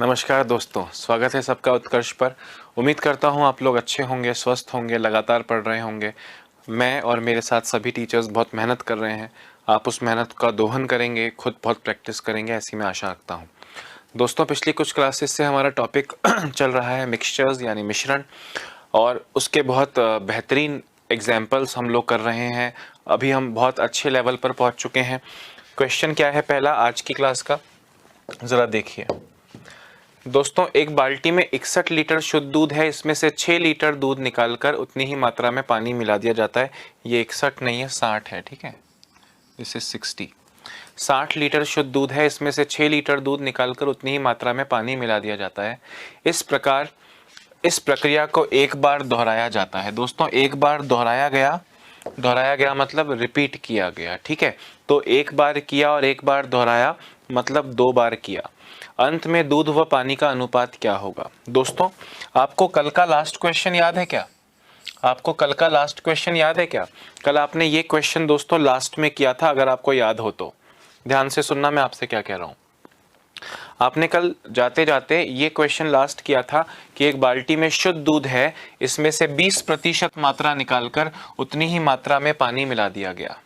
नमस्कार दोस्तों, स्वागत है सबका उत्कर्ष पर। उम्मीद करता हूँ आप लोग अच्छे होंगे, स्वस्थ होंगे, लगातार पढ़ रहे होंगे। मैं और मेरे साथ सभी टीचर्स बहुत मेहनत कर रहे हैं। आप उस मेहनत का दोहन करेंगे, खुद बहुत प्रैक्टिस करेंगे, ऐसी मैं आशा रखता हूँ। दोस्तों, पिछली कुछ क्लासेस से हमारा टॉपिक चल रहा है मिक्सचर्स यानी मिश्रण, और उसके बहुत बेहतरीन एग्जाम्पल्स हम लोग कर रहे हैं। अभी हम बहुत अच्छे लेवल पर पहुँच चुके हैं। क्वेश्चन क्या है पहला आज की क्लास का, ज़रा देखिए। दोस्तों, एक बाल्टी में 61 लीटर शुद्ध दूध है। इसमें से 6 लीटर दूध निकालकर उतनी ही मात्रा में पानी मिला दिया जाता है। ये 61 नहीं है, 60 है, ठीक है। This is 60। 60 लीटर शुद्ध दूध है, इसमें से 6 लीटर दूध निकालकर उतनी ही मात्रा में पानी मिला दिया जाता है। इस प्रकार इस प्रक्रिया को एक बार दोहराया जाता है। दोस्तों, एक बार दोहराया गया मतलब रिपीट किया गया, ठीक है। तो एक बार किया और एक बार दोहराया मतलब 2 बार किया। अंत में दूध व पानी का अनुपात क्या होगा? दोस्तों, आपको कल का लास्ट क्वेश्चन याद है क्या? आपको कल का लास्ट क्वेश्चन याद है क्या? कल आपने ये क्वेश्चन दोस्तों लास्ट में किया था, अगर आपको याद हो तो ध्यान से सुनना मैं आपसे क्या कह रहा हूं। आपने कल जाते जाते ये क्वेश्चन लास्ट किया था कि एक बाल्टी में शुद्ध दूध है, इसमें से 20% मात्रा निकालकर उतनी ही मात्रा में पानी मिला दिया गया।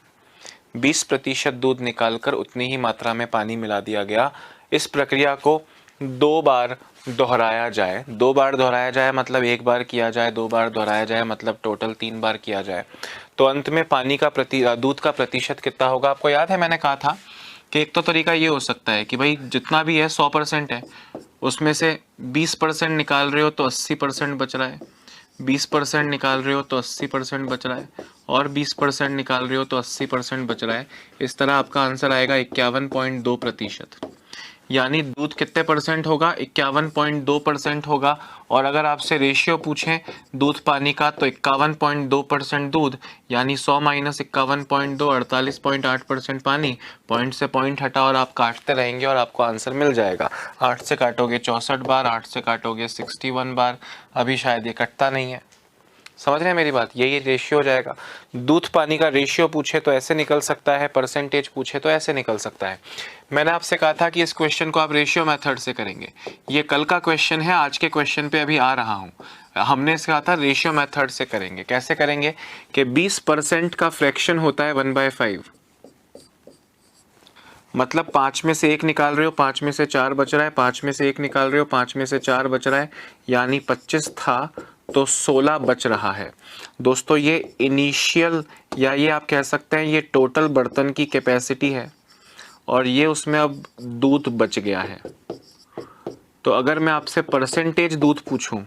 20% दूध निकालकर उतनी ही मात्रा में पानी मिला दिया गया। इस प्रक्रिया को 2 बार दोहराया जाए। 2 बार दोहराया जाए मतलब एक बार किया जाए, 2 बार दोहराया जाए मतलब टोटल 3 बार किया जाए। तो अंत में पानी का दूध का प्रतिशत कितना होगा? आपको याद है मैंने कहा था कि एक तो तरीका ये हो सकता है कि भाई जितना भी है 100% है, उसमें से 20% निकाल रहे हो तो 80% बच रहा है, 20% निकाल रहे हो तो 80% बच रहा है, और 20% निकाल रहे हो तो 80% बच रहा है। इस तरह आपका आंसर आएगा 51.2%। यानी दूध कितने परसेंट होगा? 51.2% होगा। और अगर आपसे रेशियो पूछें दूध पानी का तो 51.2% दूध, यानी 100 माइनस 51.2 48.8% पानी। पॉइंट से पॉइंट हटा और आप काटते रहेंगे और आपको आंसर मिल जाएगा। 8 से काटोगे 64 बार, 8 से काटोगे 61 बार। अभी शायद ये कटता नहीं है। समझ रहे हैं मेरी बात? यही रेशियो हो जाएगा। दूध पानी का रेशियो पूछे तो ऐसे निकल सकता है, परसेंटेज पूछे तो ऐसे निकल सकता है। मैंने आपसे कहा था कि इस क्वेश्चन को आप रेशियो मेथड से करेंगे। ये कल का क्वेश्चन है, आज के क्वेश्चन पे अभी आ रहा हूँ। हमने इसे कहा था रेशियो मेथड से करेंगे। कैसे करेंगे कि 20% का फ्रैक्शन होता है 1/5, मतलब 5 में से 1 निकाल रहे हो, 5 में से 4 बच रहा है, 5 में से 1 निकाल रहे हो, 5 में से 4 बच रहा है, यानी 25 था तो 16 बच रहा है। दोस्तों, ये इनिशियल या ये आप कह सकते हैं ये टोटल बर्तन की कैपेसिटी है, और ये उसमें अब दूध बच गया है। तो अगर मैं आपसे परसेंटेज दूध पूछूं,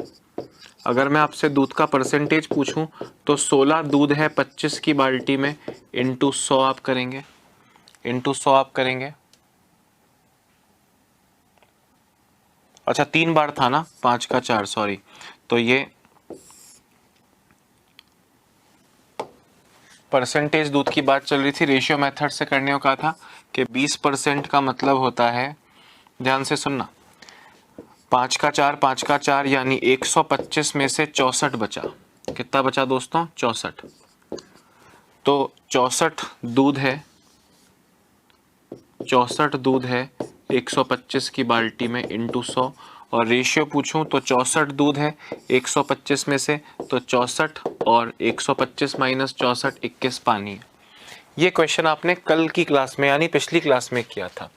अगर मैं आपसे दूध का परसेंटेज पूछूं तो 16 दूध है 25 की बाल्टी में, इंटू 100 आप करेंगे, इंटू 100 आप करेंगे। अच्छा, 3 बार था ना, 5 का 4, सॉरी। तो ये परसेंटेज दूध की बात चल रही थी, रेशियो मेथड से करने को कहा था कि 20% का मतलब होता है, ध्यान से सुनना, 5 का 4, 5 का 4 यानी 125 में से 64 बचा। कितना बचा दोस्तों? 64। तो 64 दूध है 125 की बाल्टी में इंटू 100, और रेशियो पूछूं तो 64 दूध है 125 में से, तो 64 और 125 माइनस 64, 21 पानी है। ये क्वेश्चन आपने कल की क्लास में यानी पिछली क्लास में किया था।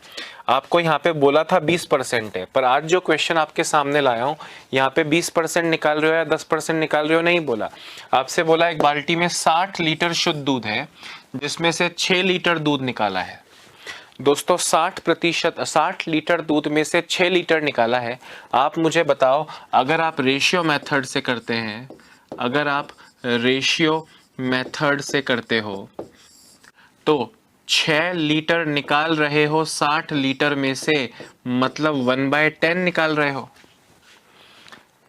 आपको यहाँ पे बोला था 20% है, पर आज जो क्वेश्चन आपके सामने लाया हूँ यहाँ पे 20% निकाल रहे हो या 10% निकाल रहे हो नहीं बोला। आपसे बोला एक बाल्टी में 60 लीटर शुद्ध दूध है, जिसमें से 6 लीटर दूध निकाला है। दोस्तों, 60 लीटर दूध में से 6 लीटर निकाला है। आप मुझे बताओ, अगर आप रेशियो मेथड से करते हैं, अगर आप रेशियो मेथड से करते हो तो 6 लीटर निकाल रहे हो 60 लीटर में से, मतलब 1/10 निकाल रहे हो।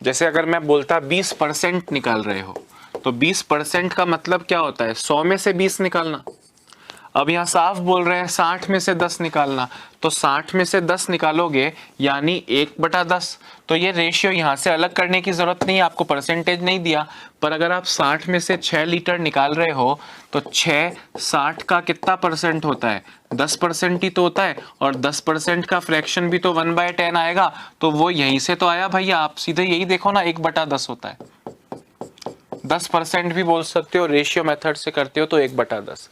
जैसे अगर मैं बोलता 20% निकाल रहे हो, तो 20% का मतलब क्या होता है? 100 में से 20 निकालना। अब यहाँ साफ बोल रहे हैं 60 में से 10 निकालना, तो 60 में से 10 निकालोगे यानी 1/10। तो ये रेशियो यहाँ से अलग करने की जरूरत नहीं है, आपको परसेंटेज नहीं दिया, पर अगर आप 60 में से 6 लीटर निकाल रहे हो तो 6 60 का कितना परसेंट होता है, 10% ही तो होता है, और 10% का फ्रैक्शन भी तो 1/10 आएगा, तो वो यहीं से तो आया भैया। आप सीधे यही देखो ना, 1/10 होता है। 10% भी बोल सकते हो, रेशियो मेथड से करते हो तो 1/10।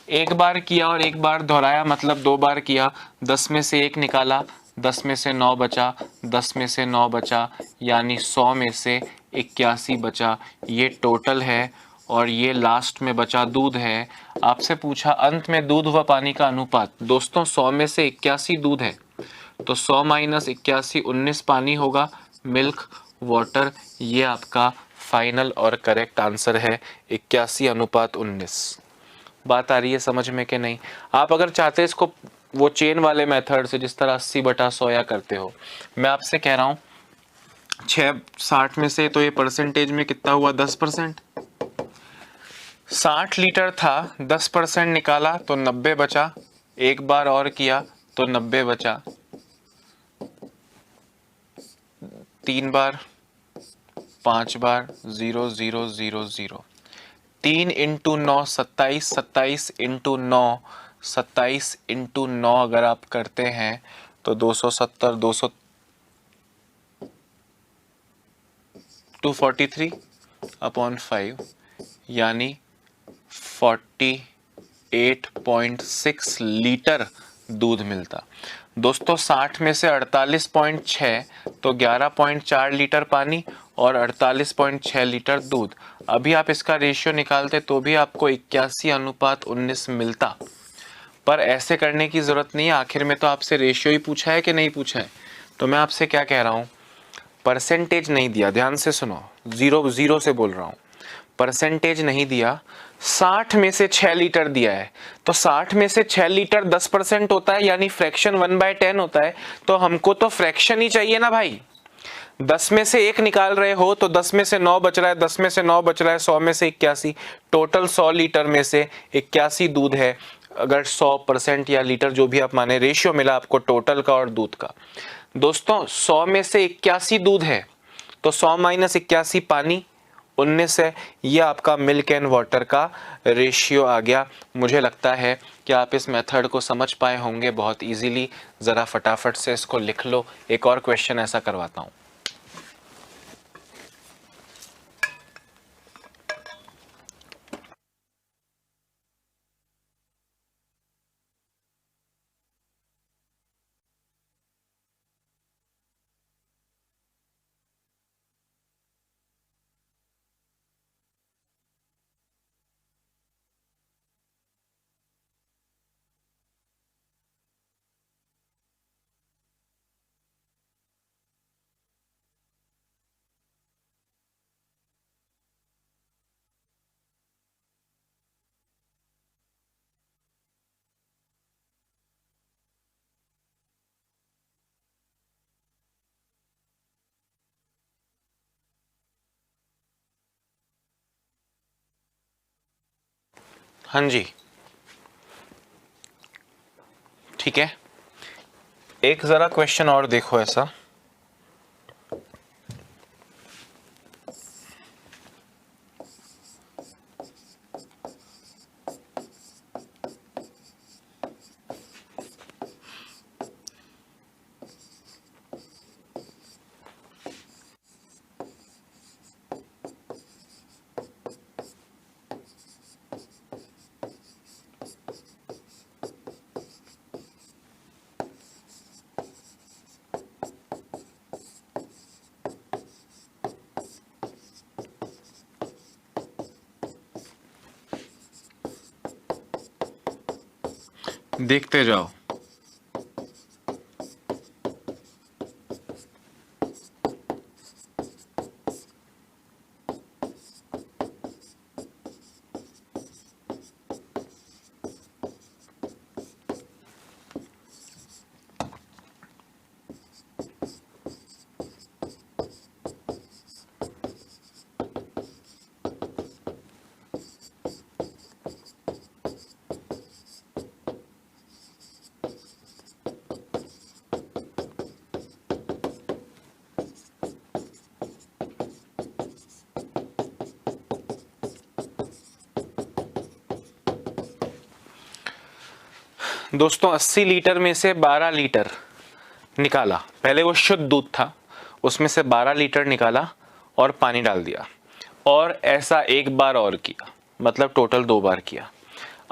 एक बार किया और एक बार दोहराया, मतलब 2 बार किया, 10 में से 1 निकाला, 10 में से 9 बचा, 10 में से 9 बचा, यानी 100 में से 81 बचा। ये टोटल है, और ये लास्ट में बचा दूध है। आपसे पूछा अंत में दूध व पानी का अनुपात। दोस्तों 100 में से 81 दूध है, तो 100 माइनस 81 19 पानी होगा, मिल्क वाटर। ये आपका फाइनल और करेक्ट आंसर है, 81:19। बात आ रही है समझ में कि नहीं? आप अगर चाहते इसको वो चेन वाले मेथड से, जिस तरह 80/100 या करते हो, मैं आपसे कह रहा हूँ 6 60 में से, तो ये परसेंटेज में कितना हुआ, 10%। 60 लीटर था, 10% निकाला तो 90 बचा, एक बार और किया तो 90 बचा, 3 बार, 5 बार, 0 0 0 0। 3 इंटू 9 27, 27 इंटू 9 27 इंटू 9 अगर आप करते हैं तो 270 200 243/5, यानी 48.6 लीटर दूध मिलता। दोस्तों 60 में से 48.6, तो 11.4 लीटर पानी और 48.6 लीटर दूध। अभी आप इसका रेशियो निकालते तो भी आपको 81:19 मिलता, पर ऐसे करने की जरूरत नहीं है। आखिर में तो आपसे रेशियो ही पूछा है कि नहीं पूछा है। तो मैं आपसे क्या कह रहा हूँ, परसेंटेज नहीं दिया, ध्यान से सुनो, 0 0 से बोल रहा हूँ, परसेंटेज नहीं दिया। 60 में से 6 लीटर दिया है, तो 60 में से 6 लीटर 10% होता है, यानी फ्रैक्शन 1/10 होता है, तो हमको तो फ्रैक्शन ही चाहिए ना भाई। 10 में से 1 निकाल रहे हो तो 10 में से 9 बच रहा है, 10 में से 9 बच रहा है, 100 में से 81, टोटल 100 लीटर में से 81 दूध है। अगर 100% या लीटर जो भी आप माने, रेशियो मिला आपको टोटल का और दूध का। दोस्तों 100 में से 81 दूध है, तो 100 माइनस 81 पानी, 19 है। ये आपका मिल्क एंड वाटर का रेशियो आ गया। मुझे लगता है कि आप इस मेथड को समझ पाए होंगे बहुत इजीली। ज़रा फटाफट से इसको लिख लो। एक और क्वेश्चन ऐसा करवाता हूँ। हाँ जी, ठीक है। एक ज़रा क्वेश्चन और देखो ऐसा। देखते जाओ। दोस्तों 80 लीटर में से 12 लीटर निकाला, पहले वो शुद्ध दूध था, उसमें से 12 लीटर निकाला और पानी डाल दिया, और ऐसा एक बार और किया, मतलब टोटल 2 बार किया।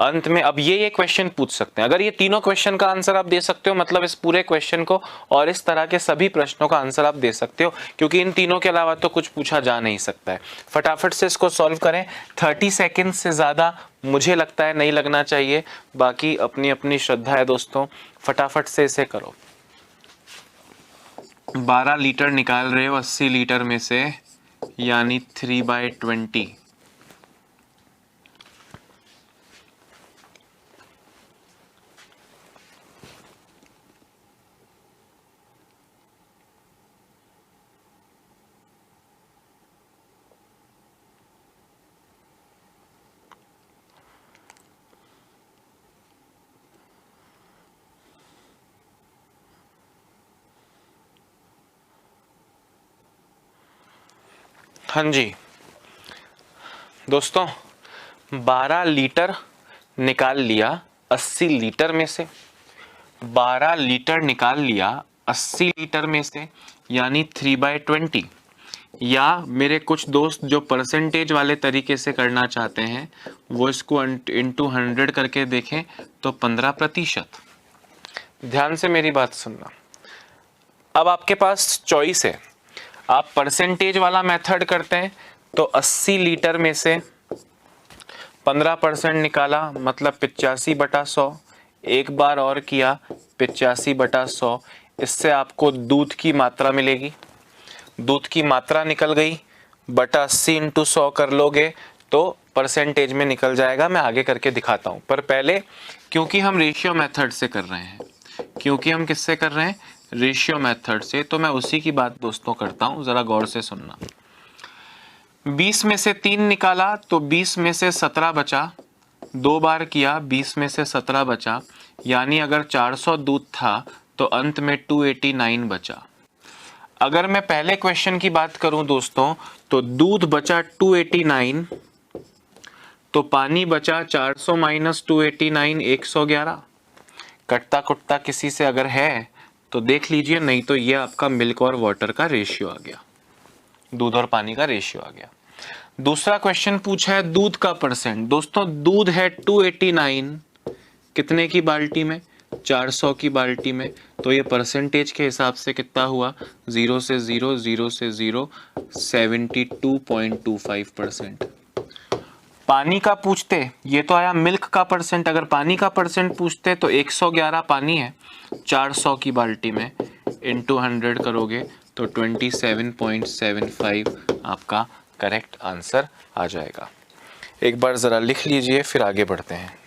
अंत में अब ये क्वेश्चन पूछ सकते हैं, अगर ये तीनों क्वेश्चन का आंसर आप दे सकते हो, मतलब इस पूरे क्वेश्चन को और इस तरह के सभी प्रश्नों का आंसर आप दे सकते हो, क्योंकि इन तीनों के अलावा तो कुछ पूछा जा नहीं सकता है। फटाफट से इसको सॉल्व करें। 30 सेकेंड से ज़्यादा मुझे लगता है नहीं लगना चाहिए, बाकी अपनी अपनी श्रद्धा है दोस्तों, फटाफट से इसे करो। 12 लीटर निकाल रहे हो 80 लीटर में से, यानी 3/20। हाँ जी दोस्तों, 12 लीटर निकाल लिया 80 लीटर में से, 12 लीटर निकाल लिया 80 लीटर में से, यानी 3/20। या मेरे कुछ दोस्त जो परसेंटेज वाले तरीके से करना चाहते हैं वो इसको इंटू 100 करके देखें तो 15%। ध्यान से मेरी बात सुनना। अब आपके पास चॉइस है, आप परसेंटेज वाला मेथड करते हैं तो 80 लीटर में से 15% निकाला, मतलब 85/100, एक बार और किया 85/100, इससे आपको दूध की मात्रा मिलेगी। दूध की मात्रा निकल गई, बटा 80 × 100 कर लोगे तो परसेंटेज में निकल जाएगा। मैं आगे करके दिखाता हूं, पर पहले क्योंकि हम रेशियो मेथड से कर रहे हैं, क्योंकि हम किससे कर रहे हैं, रेशियो मेथड से, तो मैं उसी की बात दोस्तों करता हूं, जरा गौर से सुनना। 20 में से 3 निकाला तो 20 में से 17 बचा, 2 बार किया 20 में से 17 बचा, यानी अगर 400 दूध था तो अंत में 289 बचा। अगर मैं पहले क्वेश्चन की बात करूं दोस्तों, तो दूध बचा 289, तो पानी बचा 400 माइनस 289 111। कटता कुटता किसी से अगर है तो देख लीजिए, नहीं तो ये आपका मिल्क और वाटर का रेशियो आ गया, दूध और पानी का रेशियो आ गया। दूसरा क्वेश्चन पूछा है दूध का परसेंट। दोस्तों दूध है 289, कितने की बाल्टी में, 400 की बाल्टी में, तो ये परसेंटेज के हिसाब से कितना हुआ, 0 से 0, 0 से 0, 72.25%। पानी का पूछते, ये तो आया मिल्क का परसेंट, अगर पानी का परसेंट पूछते तो 111 पानी है 400 की बाल्टी में, इंटू 100 करोगे तो 27.75 आपका करेक्ट आंसर आ जाएगा। एक बार ज़रा लिख लीजिए, फिर आगे बढ़ते हैं।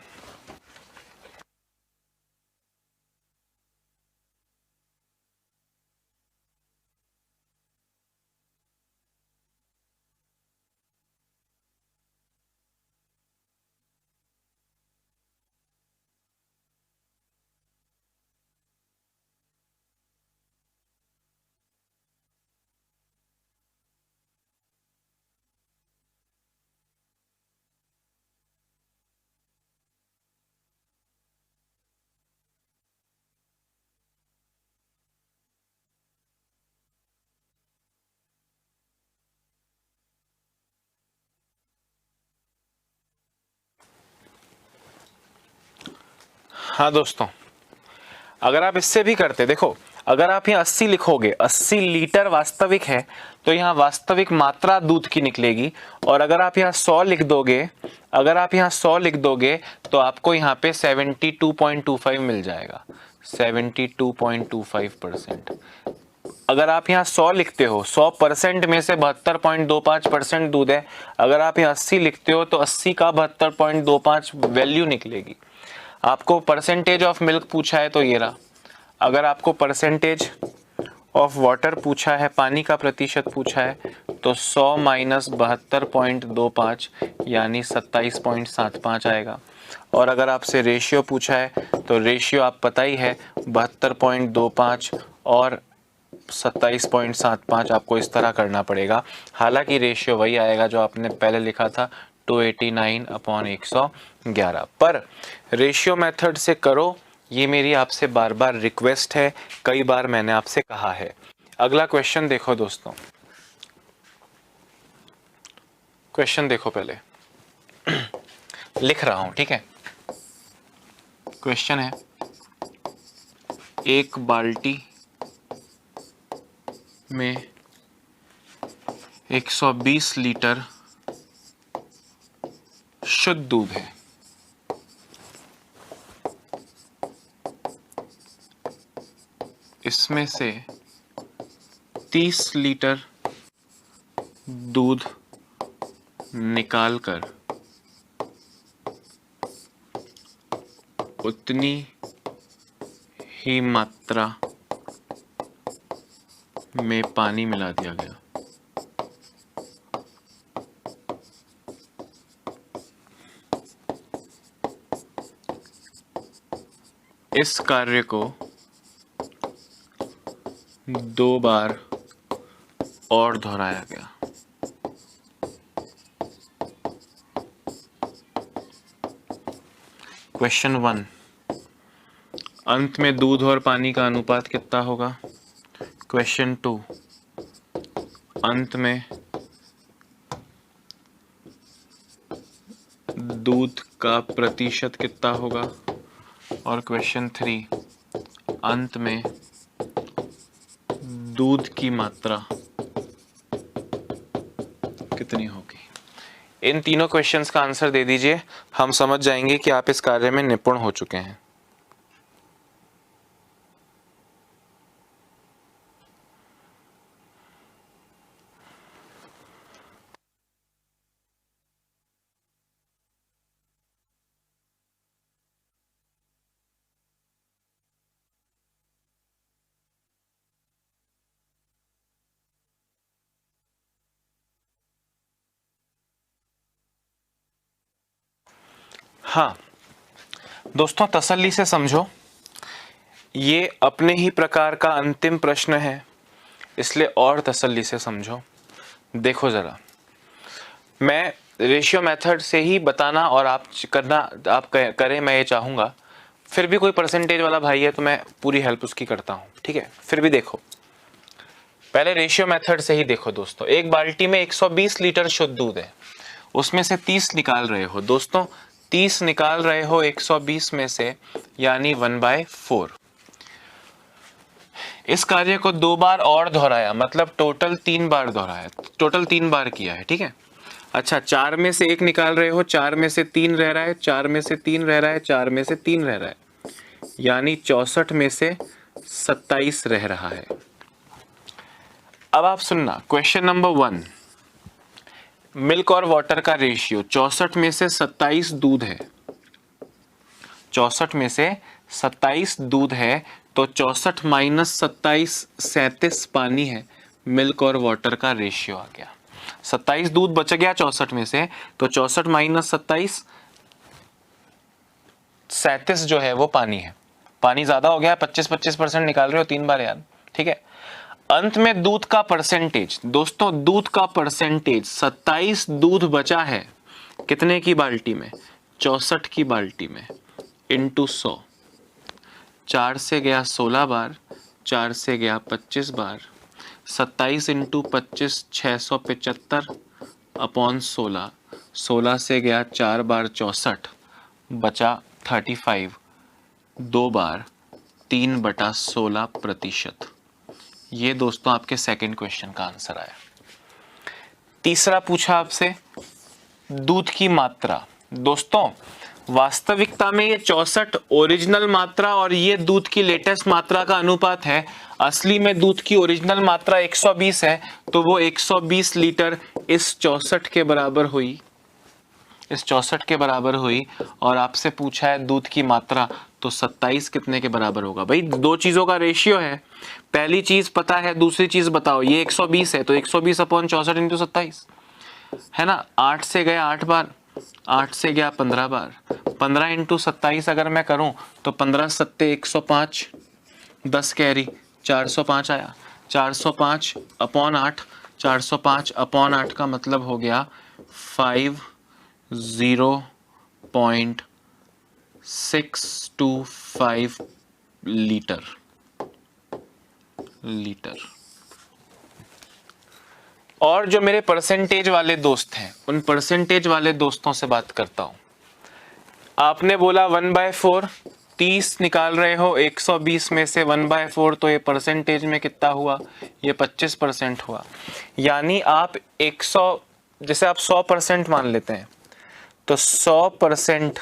हाँ दोस्तों, अगर आप इससे भी करते, देखो अगर आप यहाँ 80 लिखोगे, 80 लीटर वास्तविक है तो यहाँ वास्तविक मात्रा दूध की निकलेगी, और अगर आप यहाँ 100 लिख दोगे, अगर आप यहाँ 100 लिख दोगे तो आपको यहाँ पे 72.25 मिल जाएगा, 72.25%। अगर आप यहाँ 100 लिखते हो, 100% में से 72.25% दूध है, अगर आप यहाँ 80 लिखते हो तो 80 का 72.25 वैल्यू निकलेगी। आपको परसेंटेज ऑफ मिल्क पूछा है तो ये रहा। अगर आपको परसेंटेज ऑफ वाटर पूछा है, पानी का प्रतिशत पूछा है, तो 100 माइनस 72.25 यानी 27.75 आएगा। और अगर आपसे रेशियो पूछा है तो रेशियो आप पता ही है 72.25 और 27.75 आपको इस तरह करना पड़ेगा। हालांकि रेशियो वही आएगा जो आपने पहले लिखा था, 289/111, पर रेशियो मेथड से करो ये मेरी आपसे बार बार रिक्वेस्ट है, कई बार मैंने आपसे कहा है। अगला क्वेश्चन देखो दोस्तों, क्वेश्चन देखो पहले लिख रहा हूं, ठीक है। क्वेश्चन है, एक बाल्टी में 120 लीटर शुद्ध दूध है। इसमें से 30 लीटर दूध निकालकर उतनी ही मात्रा में पानी मिला दिया गया। इस कार्य को 2 बार और दोहराया गया। क्वेश्चन 1, अंत में दूध और पानी का अनुपात कितना होगा? क्वेश्चन 2, अंत में दूध का प्रतिशत कितना होगा? और क्वेश्चन 3, अंत में दूध की मात्रा कितनी होगी? इन तीनों क्वेश्चंस का आंसर दे दीजिए, हम समझ जाएंगे कि आप इस कार्य में निपुण हो चुके हैं। हाँ दोस्तों, तसल्ली से समझो, ये अपने ही प्रकार का अंतिम प्रश्न है, इसलिए और तसल्ली से समझो। देखो जरा, मैं रेशियो मेथड से ही बताना और आप करना, आप करें, मैं ये चाहूँगा। फिर भी कोई परसेंटेज वाला भाई है तो मैं पूरी हेल्प उसकी करता हूँ, ठीक है। फिर भी देखो, पहले रेशियो मेथड से ही देखो दोस्तों। एक बाल्टी में 120 लीटर शुद्ध दूध है, उसमें से 30 निकाल रहे हो दोस्तों। 30 निकाल रहे हो 120 में से, यानी 1/4। इस कार्य को 2 बार और दोहराया, मतलब टोटल 3 बार दोहराया, टोटल 3 बार किया है, ठीक है। अच्छा, 4 में से 1 निकाल रहे हो, 4 में से 3 रह रहा है, 4 में से 3 रह रहा है, 4 में से 3 रह रहा है, यानी 64 में से 27 रह रहा है। अब आप सुनना, क्वेश्चन नंबर 1, मिल्क और वाटर का रेशियो 64 में से 27 दूध है। 64 में से 27 दूध है, तो 64 माइनस 27 37 पानी है। मिल्क और वाटर का रेशियो आ गया। 27 दूध बच गया 64 में से, तो 64 माइनस 27 37 जो है वो पानी है। पानी ज्यादा हो गया, 25% निकाल रहे हो 3 बार यार, ठीक है। अंत में दूध का परसेंटेज, दोस्तों दूध का परसेंटेज, 27 दूध बचा है कितने की बाल्टी में? 64 की बाल्टी में, इंटू 100। 4 से गया 16 बार, 4 से गया 25 बार, 27 इंटू 25 675 अपॉन 16। 16 से गया 4 बार 64, बचा 35, 2 बार 3/16%। ये दोस्तों आपके सेकंड क्वेश्चन का आंसर आया। तीसरा पूछा आपसे दूध की मात्रा। दोस्तों वास्तविकता में ये 64 ओरिजिनल मात्रा और ये दूध की लेटेस्ट मात्रा का अनुपात है। असली में दूध की ओरिजिनल मात्रा 120 है, तो वो 120 लीटर इस 64 के बराबर हुई, इस 64 के बराबर हुई। और आपसे पूछा है दूध की मात्रा, तो 27 कितने के बराबर होगा? भाई दो चीजों का रेशियो है, पहली चीज पता है, दूसरी चीज बताओ। ये 120 है, तो 120 अपॉन 64 इंटू 27 है ना। 8 से गया 8 बार, 8 से गया 15 बार, 15 इंटू 27 अगर मैं करूं तो 15 सत्ते 105, 10 कैरी 405 आया। 405 अपॉन 8, 405 अपॉन 8 का मतलब हो गया 50.6 625 लीटर। और जो मेरे परसेंटेज वाले दोस्त हैं, उन परसेंटेज वाले दोस्तों से बात करता हूं। आपने बोला 1/4, 30 निकाल रहे हो 120 में से 1/4, तो ये परसेंटेज में कितना हुआ, ये 25% हुआ। यानी आप 100, जैसे आप 100% मान लेते हैं, तो 100%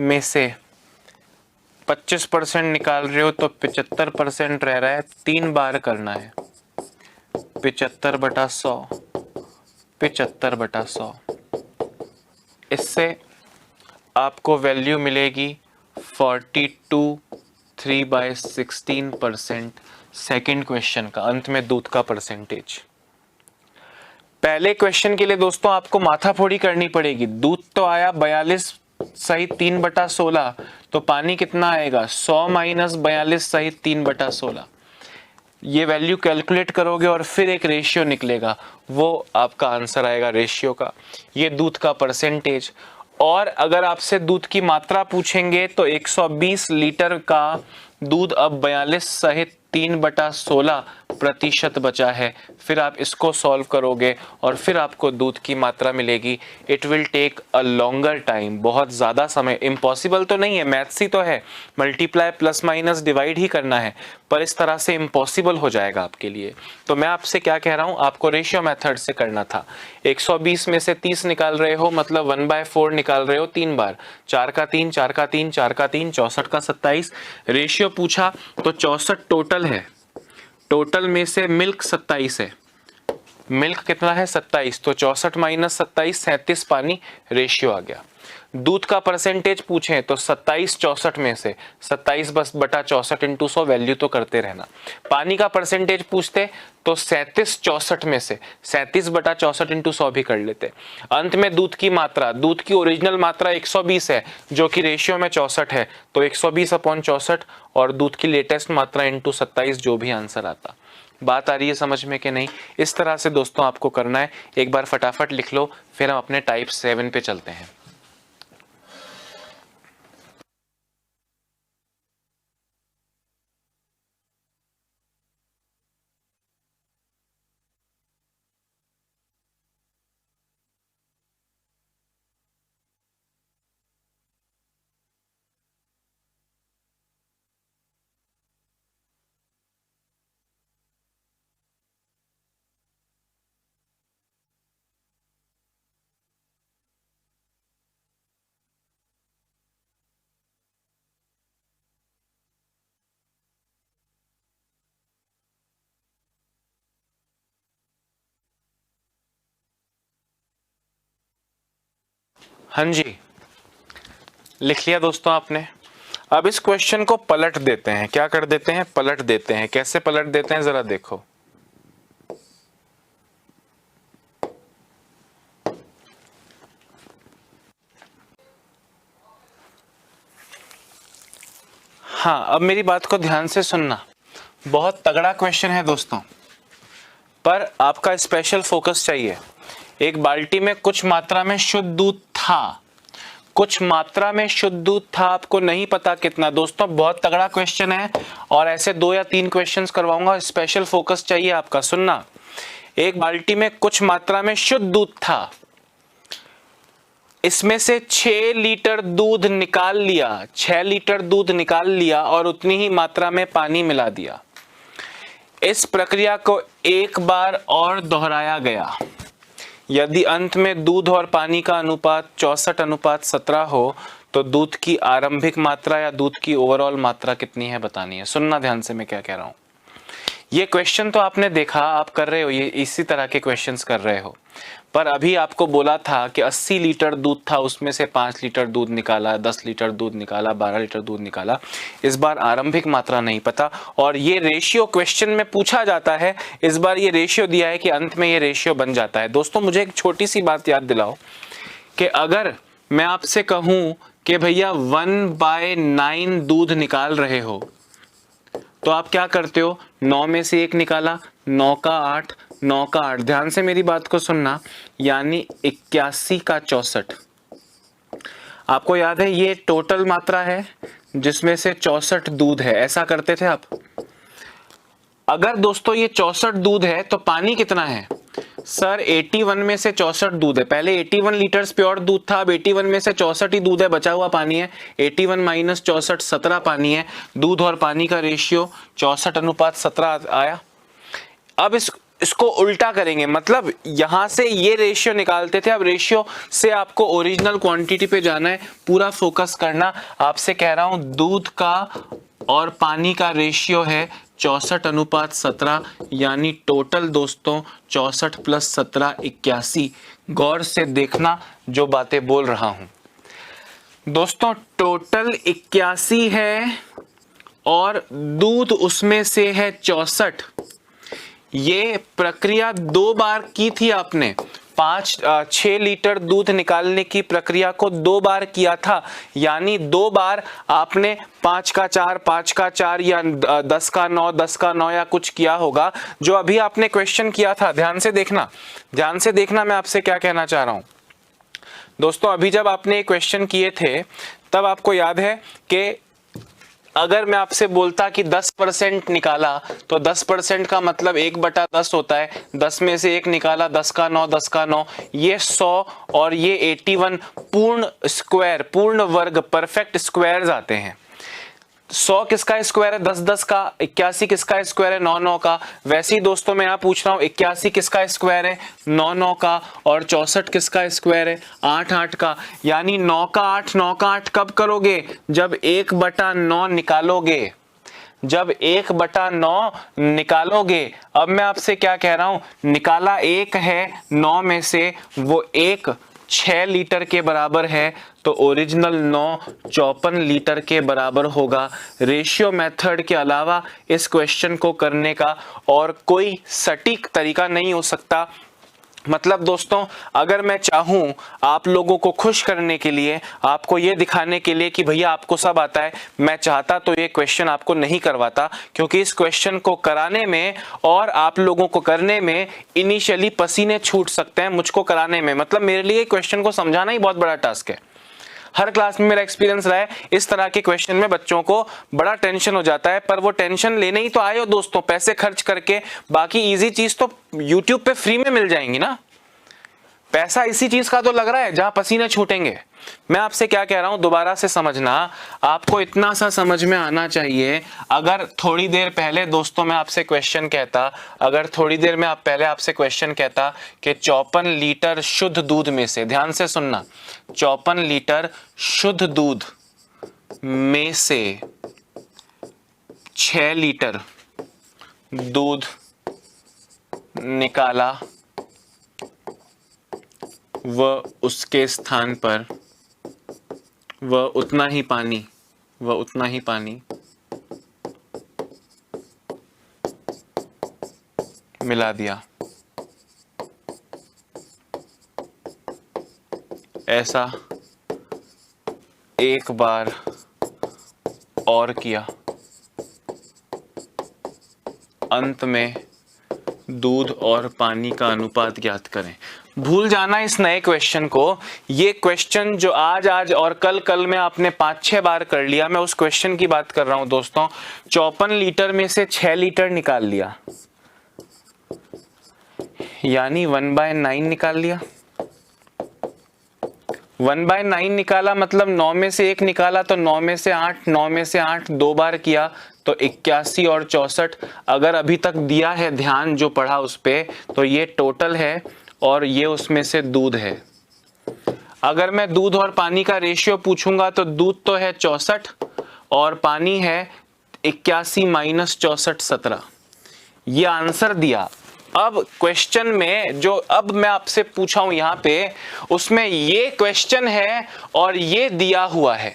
में से 25% निकाल रहे हो तो 75% रह रहा है। 3 बार करना है, 75/100, 75/100। इससे आपको वैल्यू मिलेगी 42 3/16%। सेकेंड क्वेश्चन का अंत में दूध का परसेंटेज। पहले क्वेश्चन के लिए दोस्तों आपको माथाफोड़ी करनी पड़ेगी। दूध तो आया 42 सहित 3/16, तो पानी कितना आएगा, 100 - 42 सहित 3/16। ये वैल्यू कैलकुलेट करोगे और फिर एक रेशियो निकलेगा, वो आपका आंसर आएगा रेशियो का। ये दूध का परसेंटेज। और अगर आपसे दूध की मात्रा पूछेंगे तो 120 लीटर का दूध अब 42 सहित 3/16% बचा है। फिर आप इसको सॉल्व करोगे और फिर आपको दूध की मात्रा मिलेगी। It will take a longer time, बहुत ज़्यादा समय। इम्पॉसिबल तो नहीं है, मैथ्स ही तो है, मल्टीप्लाई प्लस माइनस डिवाइड ही करना है, पर इस तरह से इम्पॉसिबल हो जाएगा आपके लिए। तो मैं आपसे क्या कह रहा हूँ, आपको रेशियो मेथड से करना था। 120 में से 30 निकाल रहे हो, मतलब 1/4 निकाल रहे हो 3 बार। 4 का 3, 4 का 3, 4 का 3, 64 का 27। रेशियो पूछा तो 64 टोटल है, टोटल में से मिल्क 27 है। मिल्क कितना है, 27, तो 64 - 27, 37 पानी, रेशियो आ गया। दूध का परसेंटेज पूछें तो 27 64 में से 27/64 × 100, वैल्यू तो करते रहना। पानी का परसेंटेज पूछते तो 37 64 में से 37/64 × 100 भी कर लेते। अंत में दूध की मात्रा, दूध की ओरिजिनल मात्रा 120 है, जो कि रेशियो में 64 है, तो 120/64, और दूध की लेटेस्ट मात्रा × 27, जो भी आंसर आता। बात आ रही है समझ में कि नहीं? इस तरह से दोस्तों आपको करना है। एक बार फटाफट लिख लो, फिर हम अपने टाइप 7 पे चलते हैं। हाँ जी, लिख लिया दोस्तों आपने। अब इस क्वेश्चन को पलट देते हैं। क्या कर देते हैं, पलट देते हैं। कैसे पलट देते हैं जरा देखो। हाँ, अब मेरी बात को ध्यान से सुनना। बहुत तगड़ा क्वेश्चन है दोस्तों, पर आपका स्पेशल फोकस चाहिए। एक बाल्टी में कुछ मात्रा में शुद्ध दूध था, कुछ मात्रा में शुद्ध दूध था, आपको नहीं पता कितना। दोस्तों बहुत तगड़ा क्वेश्चन है, और ऐसे 2 या 3 क्वेश्चंस करवाऊंगा। स्पेशल फोकस चाहिए आपका, सुनना। एक बाल्टी में कुछ मात्रा में शुद्ध दूध था, इसमें से 6 लीटर दूध निकाल लिया, 6 लीटर दूध निकाल लिया और उतनी ही मात्रा में पानी मिला दिया। इस प्रक्रिया को एक बार और दोहराया गया। यदि अंत में दूध और पानी का अनुपात 64:17 हो, तो दूध की आरंभिक मात्रा या दूध की ओवरऑल मात्रा कितनी है बतानी है। सुनना ध्यान से मैं क्या कह रहा हूं। ये क्वेश्चन तो आपने देखा, आप कर रहे हो, ये इसी तरह के क्वेश्चंस कर रहे हो। पर अभी आपको बोला था कि 80 लीटर दूध था, उसमें से 5 लीटर दूध निकाला, 10 लीटर दूध निकाला, 12 लीटर दूध निकाला। इस बार आरंभिक मात्रा नहीं पता, और ये रेशियो क्वेश्चन में पूछा जाता है। इस बार ये रेशियो दिया है कि अंत में ये रेशियो बन जाता है। दोस्तों मुझे एक छोटी सी बात याद दिलाओ कि अगर मैं आपसे कहूं कि भैया 1/9 दूध निकाल रहे हो, तो आप क्या करते हो, 9 में से 1 निकाला, 9 का 8, 9 का 8। ध्यान से मेरी बात को सुनना, यानी 81 का 64। आपको याद है ये टोटल मात्रा है जिसमें से 64 दूध है, ऐसा करते थे आप। अगर दोस्तों ये 64 दूध है तो पानी कितना है सर? 81 में से 64 दूध है। पहले 81 लीटर्स प्योर दूध था, अब 81 में से 64 ही दूध है, बचा हुआ पानी है। 81 माइनस 64 17 पानी है। दूध और पानी का रेशियो 64:17 आया। अब इसको उल्टा करेंगे, मतलब यहां से ये रेशियो निकालते थे, अब रेशियो से आपको ओरिजिनल क्वांटिटी पे जाना है, पूरा फोकस करना। आपसे कह रहा हूं दूध का और पानी का रेशियो है 64:17, यानी टोटल दोस्तों 64 + 17 81। गौर से देखना जो बातें बोल रहा हूं दोस्तों, टोटल 81 है और दूध उसमें से है 64। ये प्रक्रिया 2 बार की थी आपने, 6 लीटर दूध निकालने की प्रक्रिया को 2 बार किया था, यानी 2 बार आपने 5 का 4, 5 का 4 या 10 का 9, 10 का 9 या कुछ किया होगा। जो अभी आपने क्वेश्चन किया था, ध्यान से देखना, ध्यान से देखना मैं आपसे क्या कहना चाह रहा हूं दोस्तों। अभी जब आपने क्वेश्चन किए थे तब आपको याद है कि अगर मैं आपसे बोलता कि 10% निकाला तो 10% का मतलब 1/10 होता है। 10 में से 1 निकाला, 10 का 9, 10 का 9, ये 100 और ये 81 पूर्ण स्क्वायर, पूर्ण वर्ग, परफेक्ट स्क्वायर्स आते हैं। 100 किसका स्क्वायर है? 10 10 का। 81 किसका स्क्वायर है? 9 9 का। वैसे ही दोस्तों मैं यहाँ पूछ रहा हूँ 81 किसका स्क्वायर है? 9 9 का। और 64 किसका स्क्वायर है? 8 8 का। यानी 9 का 8, 9 का 8 कब करोगे? जब 1/9 निकालोगे, जब 1/9 निकालोगे। अब मैं आपसे क्या कह रहा हूं, निकाला 1 है 9 में से, वो 1 6 लीटर के बराबर है, तो ओरिजिनल 9 54 लीटर के बराबर होगा। रेशियो मेथड के अलावा इस क्वेश्चन को करने का और कोई सटीक तरीका नहीं हो सकता। मतलब दोस्तों अगर मैं चाहूं आप लोगों को खुश करने के लिए, आपको ये दिखाने के लिए कि भैया आपको सब आता है, मैं चाहता तो ये क्वेश्चन आपको नहीं करवाता, क्योंकि इस क्वेश्चन को कराने में और आप लोगों को करने में इनिशियली पसीने छूट सकते हैं। मुझको कराने में, मतलब मेरे लिए क्वेश्चन को समझाना ही बहुत बड़ा टास्क है। हर क्लास में मेरा एक्सपीरियंस रहा है, इस तरह के क्वेश्चन में बच्चों को बड़ा टेंशन हो जाता है, पर वो टेंशन लेने ही तो आए हो दोस्तों, पैसे खर्च करके। बाकी इजी चीज तो यूट्यूब पे फ्री में मिल जाएंगी ना। पैसा इसी चीज का तो लग रहा है जहां पसीने छूटेंगे। मैं आपसे क्या कह रहा हूं, दोबारा से समझना, आपको इतना सा समझ में आना चाहिए। अगर थोड़ी देर पहले दोस्तों मैं आपसे क्वेश्चन कहता, अगर थोड़ी देर में पहले आपसे क्वेश्चन कहता कि 54 लीटर शुद्ध दूध में से, ध्यान से सुनना, 54 लीटर शुद्ध दूध में से 6 लीटर दूध निकाला, वह उसके स्थान पर वह उतना ही पानी मिला दिया। ऐसा एक बार और किया। अंत में दूध और पानी का अनुपात ज्ञात करें। भूल जाना इस नए क्वेश्चन को। ये क्वेश्चन जो आज और कल में आपने 5-6 बार कर लिया, मैं उस क्वेश्चन की बात कर रहा हूं दोस्तों। 54 लीटर में से 6 लीटर निकाल लिया, यानी 1/9 निकाल लिया। 1/9 निकाला मतलब 9 में से 1 निकाला तो 9 में से 8, 9 में से 8 2 बार किया तो 81 और 64। अगर अभी तक दिया है ध्यान जो पढ़ा उस पे, तो ये टोटल है और ये उसमें से दूध है। अगर मैं दूध और पानी का रेशियो पूछूंगा तो दूध तो है 64 और पानी है 81 माइनस 64 17। ये आंसर दिया। अब क्वेश्चन में जो अब मैं आपसे पूछा हूं यहां पे, उसमें ये क्वेश्चन है और ये दिया हुआ है।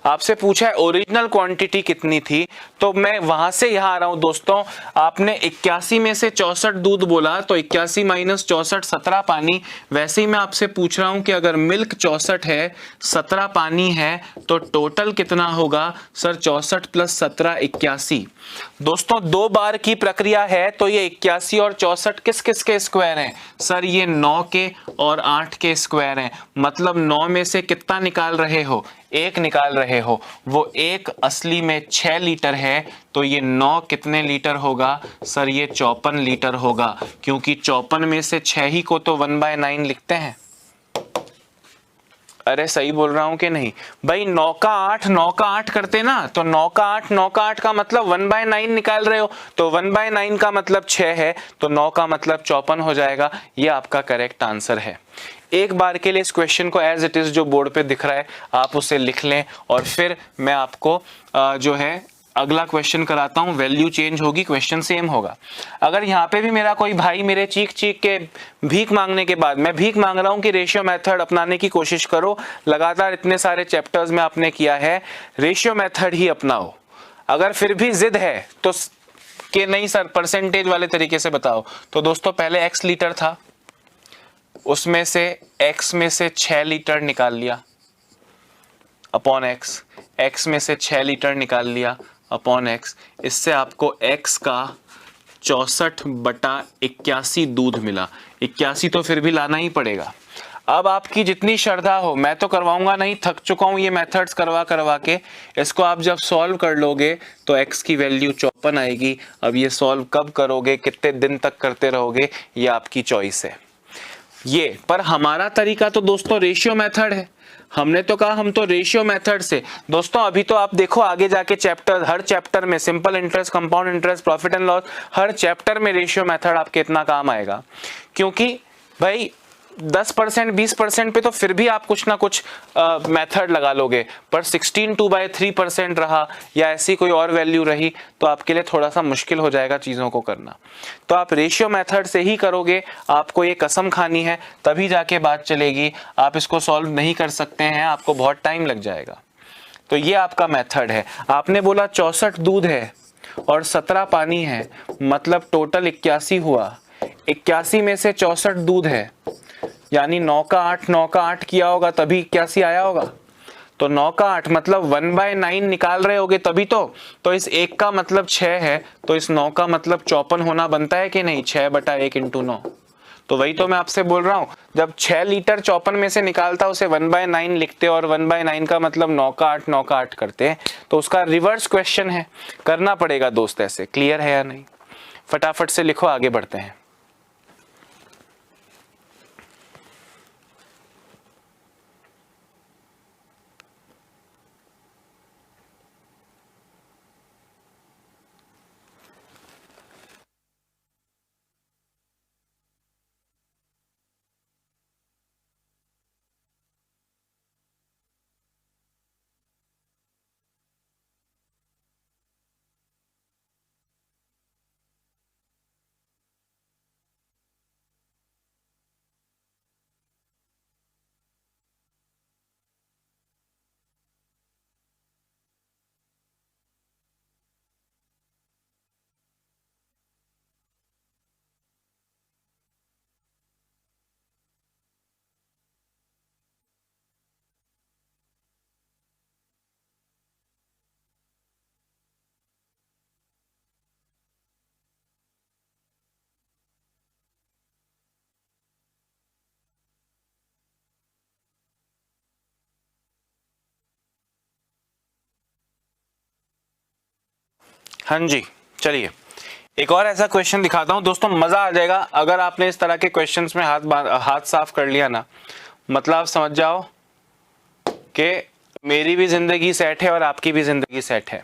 आपसे पूछा है ओरिजिनल क्वांटिटी कितनी थी, तो मैं वहां से यहां आ रहा हूं दोस्तों। आपने 81 में से 64 दूध बोला, तो 81 माइनस 64 17 पानी। वैसे ही मैं आपसे पूछ रहा हूं कि अगर मिल्क 64 है, 17 पानी है, तो टोटल कितना होगा सर? 64 प्लस 17 81। दोस्तों 2 बार की प्रक्रिया है, तो ये 81 और 64 किस किस के स्क्वायर हैं सर? ये 9 के और 8 के स्क्वायर हैं। मतलब 9 में से कितना निकाल रहे हो? 1 निकाल रहे हो। वो 1 असली में 6 लीटर है, तो ये 9 कितने लीटर होगा सर? ये 54 लीटर होगा, क्योंकि 54 में से 6 ही को तो 1/9 लिखते हैं। अरे सही बोल रहा हूं कि नहीं भाई? 9 का 8 9 का 8 करते ना, तो 9 का 8 9 का 8 का मतलब 1/9 निकाल रहे हो, तो 1/9 का मतलब 6 है, तो 9 का मतलब 54 हो जाएगा। ये आपका करेक्ट आंसर है। एक बार के लिए इस क्वेश्चन को एज इट इज जो बोर्ड पे दिख रहा है आप उसे लिख लें, और फिर मैं आपको जो है अगला क्वेश्चन कराता हूं। वैल्यू चेंज होगी, क्वेश्चन सेम होगा। अगर यहाँ पे भी मेरा कोई भाई मेरे चीख चीख के भीख मांगने के बाद, मैं भीख मांग रहा हूं कि रेशियो मेथड अपनाने की कोशिश करो, लगातार इतने सारे चैप्टर्स में आपने किया है, रेशियो मेथड ही अपनाओ। अगर फिर भी जिद है तो कि नहीं सर परसेंटेज वाले तरीके से बताओ, तो दोस्तों पहले x लीटर था, उसमें से x में से 6 लीटर निकाल लिया अपॉन x में से 6 लीटर निकाल लिया अपॉन x। इससे आपको x का 64/81 दूध मिला। 81 तो फिर भी लाना ही पड़ेगा। अब आपकी जितनी श्रद्धा हो, मैं तो करवाऊंगा नहीं, थक चुका हूं ये मेथड्स करवा करवा के। इसको आप जब सॉल्व कर लोगे तो x की वैल्यू 54 आएगी। अब ये सॉल्व कब करोगे, कितने दिन तक करते रहोगे, ये आपकी चॉइस है। ये पर हमारा तरीका तो दोस्तों रेशियो मेथड है। हमने तो कहा हम तो रेशियो मेथड से। दोस्तों अभी तो आप देखो आगे जाके चैप्टर, हर चैप्टर में simple interest, compound interest, profit and loss, her chapter में रेशियो मेथड आपके इतना काम आएगा। क्योंकि भाई 10% 20% पे तो फिर भी आप कुछ ना कुछ मेथड लगा लोगे, पर 16 2/3% रहा या ऐसी कोई और वैल्यू रही तो आपके लिए थोड़ा सा मुश्किल हो जाएगा चीज़ों को करना। तो आप रेशियो मेथड से ही करोगे, आपको ये कसम खानी है, तभी जाके बात चलेगी। आप इसको सॉल्व नहीं कर सकते हैं, आपको बहुत टाइम लग जाएगा। तो ये आपका मेथड है। आपने बोला 64 दूध है और 17 पानी है, मतलब टोटल 81 हुआ। 81 में से 64 दूध है, यानी 9 का 8 किया होगा तभी 81 आया होगा। तो 9 का 8 मतलब 1/9 निकाल रहे होगे तभी तो इस 1 का मतलब 6 है, तो इस 9 का मतलब 54 होना बनता है कि नहीं? 6/1 × 9। तो वही तो मैं आपसे बोल रहा हूं, जब 6 लीटर 54 में से निकालता उसे 1/9 लिखते और 1/9 का मतलब 9 का 8 करते हैं, तो उसका रिवर्स क्वेश्चन है, करना पड़ेगा दोस्त ऐसे। क्लियर है या नहीं? फटाफट से लिखो, आगे बढ़ते हैं। हाँ जी, चलिए एक और ऐसा क्वेश्चन दिखाता हूं दोस्तों, मजा आ जाएगा अगर आपने इस तरह के क्वेश्चंस में हाथ साफ कर लिया ना। मतलब आप समझ जाओ कि मेरी भी जिंदगी सेट है और आपकी भी जिंदगी सेट है।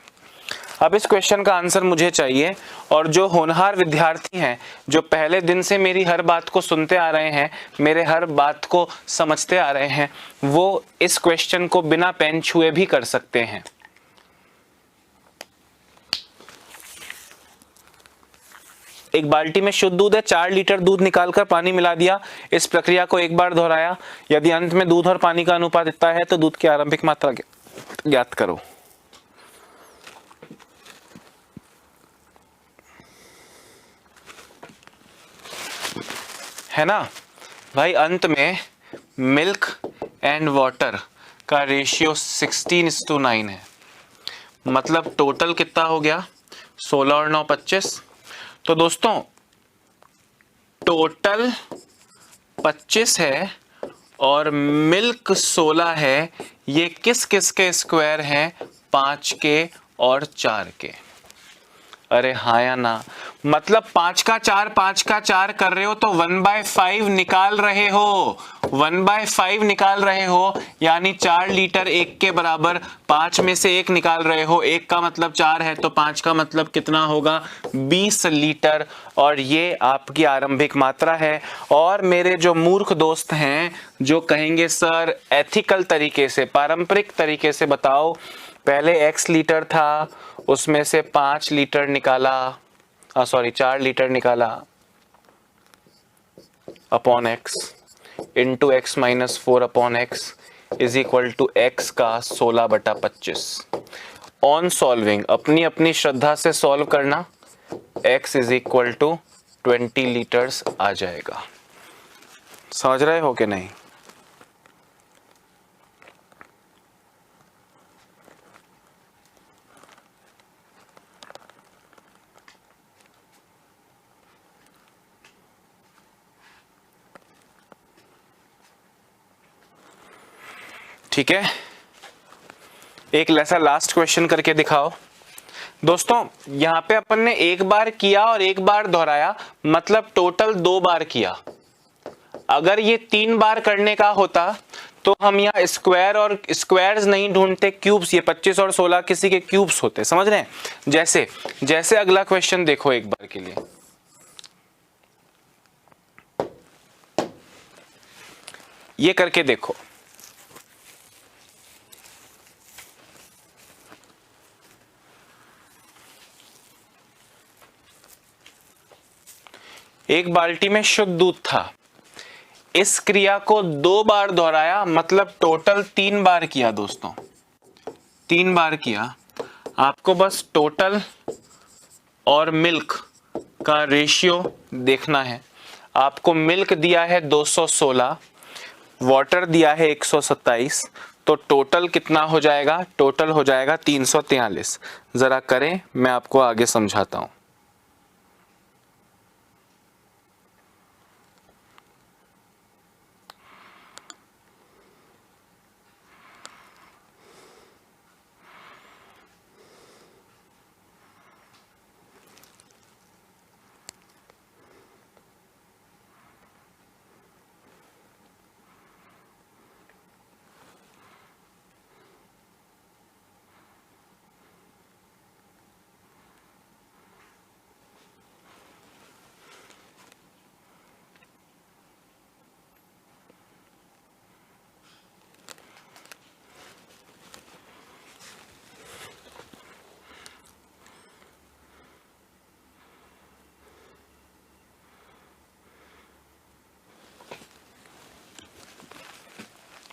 अब इस क्वेश्चन का आंसर मुझे चाहिए, और जो होनहार विद्यार्थी हैं, जो पहले दिन से मेरी हर बात को सुनते आ रहे हैं, मेरे हर बात को समझते आ रहे हैं, वो इस क्वेश्चन को बिना पेन छुए भी कर सकते हैं। एक बाल्टी में शुद्ध दूध है, 4 लीटर दूध निकालकर पानी मिला दिया। इस प्रक्रिया को एक बार दोहराया। यदि अंत में दूध और पानी का अनुपात इतना है तो दूध की आरंभिक मात्रा ज्ञात करो। है ना भाई। अंत में मिल्क एंड वाटर का रेशियो 16:9 है, मतलब टोटल कितना हो गया 16 और 9 25। तो दोस्तों टोटल 25 है और मिल्क 16 है। ये किस किस के स्क्वायर हैं? 5 के और 4 के। अरे हाँ या ना? मतलब 5 का 4 कर रहे हो तो 1/5 निकाल रहे हो, 1/5 निकाल रहे हो, यानी 4 लीटर 1 के बराबर। 5 में से 1 निकाल रहे हो, 1 का मतलब 4 है, तो 5 का मतलब कितना होगा? 20 लीटर। और ये आपकी आरंभिक मात्रा है। और मेरे जो मूर्ख दोस्त हैं जो कहेंगे सर एथिकल तरीके से, पारंपरिक तरीके से बताओ, पहले x लीटर था, उसमें से 5 लीटर निकाला, 4 लीटर निकाला upon x into x minus 4 upon x is equal to x का 16/25। ऑन सॉल्विंग अपनी अपनी श्रद्धा से सॉल्व करना, x is equal to 20 litres आ जाएगा। समझ रहे हो कि नहीं? ठीक है, एक ऐसा लास्ट क्वेश्चन करके दिखाओ। दोस्तों यहां पे अपन ने एक बार किया और एक बार दोहराया, मतलब टोटल 2 बार किया। अगर ये 3 बार करने का होता तो हम यहाँ स्क्वायर और स्क्वायर्स नहीं ढूंढते, क्यूब्स। ये 25 और 16 किसी के क्यूब्स होते, समझ रहे हैं? जैसे जैसे अगला क्वेश्चन देखो एक बार के लिए, ये करके देखो। एक बाल्टी में शुद्ध दूध था, इस क्रिया को 2 बार दोहराया, मतलब टोटल 3 बार किया। दोस्तों 3 बार किया। आपको बस टोटल और मिल्क का रेशियो देखना है। आपको मिल्क दिया है 216, वाटर दिया है 127, तो टोटल कितना हो जाएगा? टोटल हो जाएगा 343। जरा करें, मैं आपको आगे समझाता हूं।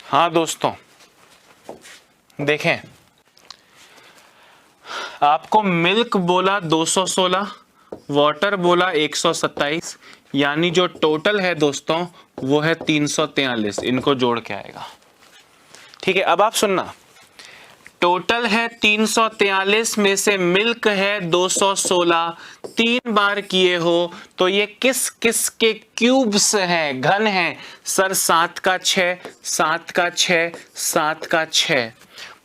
हाँ दोस्तों देखें, आपको मिल्क बोला 216, वाटर बोला 127, यानी जो टोटल है दोस्तों वो है 343। इनको जोड़ के आएगा। ठीक है, अब आप सुनना, टोटल है 343 में से मिल्क है 216, 3 बार किए हो तो ये किस किस के क्यूब्स हैं, घन हैं? सर 7 का 6, 7 का 6, 7 का 6,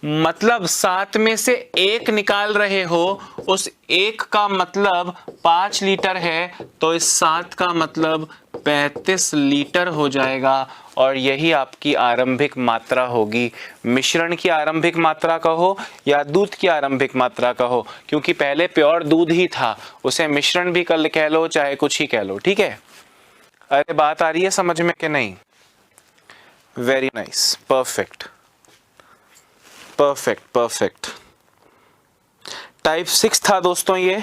मतलब 7 में से 1 निकाल रहे हो, उस 1 का मतलब 5 लीटर है, तो इस 7 का मतलब 35 लीटर हो जाएगा। और यही आपकी आरंभिक मात्रा होगी। मिश्रण की आरंभिक मात्रा कहो या दूध की आरंभिक मात्रा कहो, क्योंकि पहले प्योर दूध ही था, उसे मिश्रण भी कह लो चाहे कुछ ही कह लो। ठीक है, अरे बात आ रही है समझ में कि नहीं? Very nice, perfect perfect perfect. Type 6 था दोस्तों ये।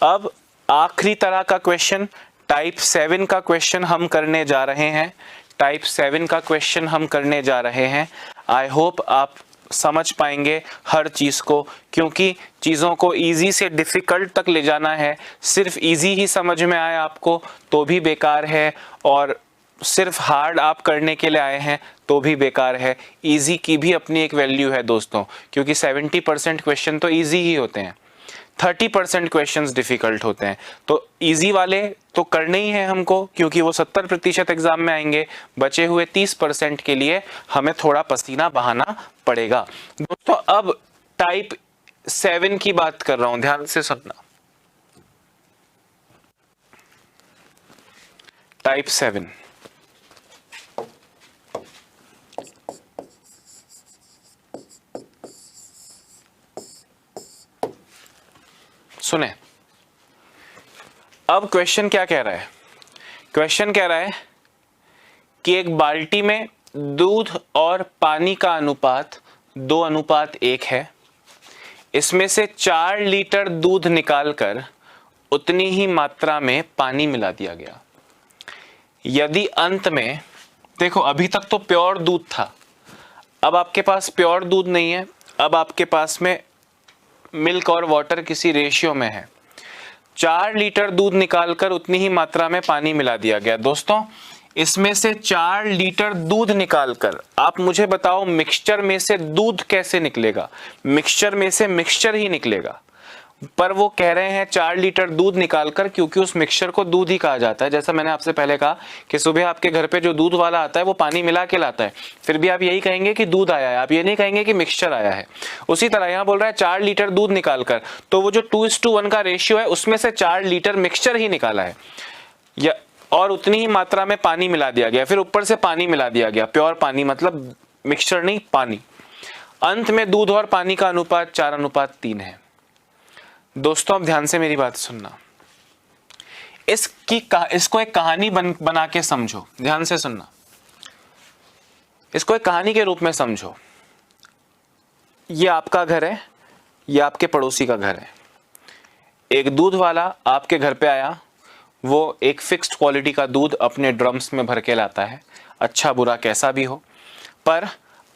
अब आखिरी तरह का क्वेश्चन, टाइप 7 का क्वेश्चन हम करने जा रहे हैं। टाइप 7 का क्वेश्चन हम करने जा रहे हैं। आई होप आप समझ पाएंगे हर चीज़ को, क्योंकि चीज़ों को इजी से डिफ़िकल्ट तक ले जाना है। सिर्फ इजी ही समझ में आए आपको तो भी बेकार है, और सिर्फ हार्ड आप करने के लिए आए हैं तो भी बेकार है। इजी की भी अपनी एक वैल्यू है दोस्तों, क्योंकि 70% क्वेश्चन तो इजी ही होते हैं, 30% क्वेश्चंस डिफिकल्ट होते हैं। तो इजी वाले तो करने ही हैं हमको, क्योंकि वो 70% एग्जाम में आएंगे। बचे हुए 30% के लिए हमें थोड़ा पसीना बहाना पड़ेगा दोस्तों। अब टाइप 7 की बात कर रहा हूं, ध्यान से सुनना। टाइप 7, सुने। अब क्वेश्चन क्या कह रहा है? क्वेश्चन कह रहा है कि एक बाल्टी में दूध और पानी का अनुपात 2:1 है। इसमें से 4 लीटर दूध निकालकर उतनी ही मात्रा में पानी मिला दिया गया। यदि अंत में, देखो अभी तक तो प्योर दूध था, अब आपके पास प्योर दूध नहीं है, अब आपके पास में मिल्क और वाटर किसी रेशियो में है। 4 लीटर दूध निकालकर उतनी ही मात्रा में पानी मिला दिया गया। दोस्तों इसमें से 4 लीटर दूध निकालकर, आप मुझे बताओ मिक्सचर में से दूध कैसे निकलेगा? मिक्सचर में से मिक्सचर ही निकलेगा, पर वो कह रहे हैं 4 लीटर दूध निकालकर, क्योंकि उस मिक्सचर को दूध ही कहा जाता है। जैसा मैंने आपसे पहले कहा कि सुबह आपके घर पे जो दूध वाला आता है वो पानी मिला के लाता है, फिर भी आप यही कहेंगे कि दूध आया है, आप ये नहीं कहेंगे कि मिक्सचर आया है। उसी तरह यहाँ बोल रहा है 4 लीटर दूध निकालकर, तो वो जो 2:1 का रेशियो है उसमें से 4 लीटर मिक्सचर ही निकाला है, या और उतनी ही मात्रा में पानी मिला दिया गया, फिर ऊपर से पानी मिला दिया गया, प्योर पानी, मतलब मिक्सचर नहीं, पानी। अंत में दूध और पानी का अनुपात 4:3 है। दोस्तों अब ध्यान से मेरी बात सुनना, इसको एक कहानी बना के समझो। ध्यान से सुनना, इसको एक कहानी के रूप में समझो। ये आपका घर है, ये आपके पड़ोसी का घर है। एक दूध वाला आपके घर पे आया, वो एक फिक्स्ड क्वालिटी का दूध अपने ड्रम्स में भर के लाता है, अच्छा बुरा कैसा भी हो, पर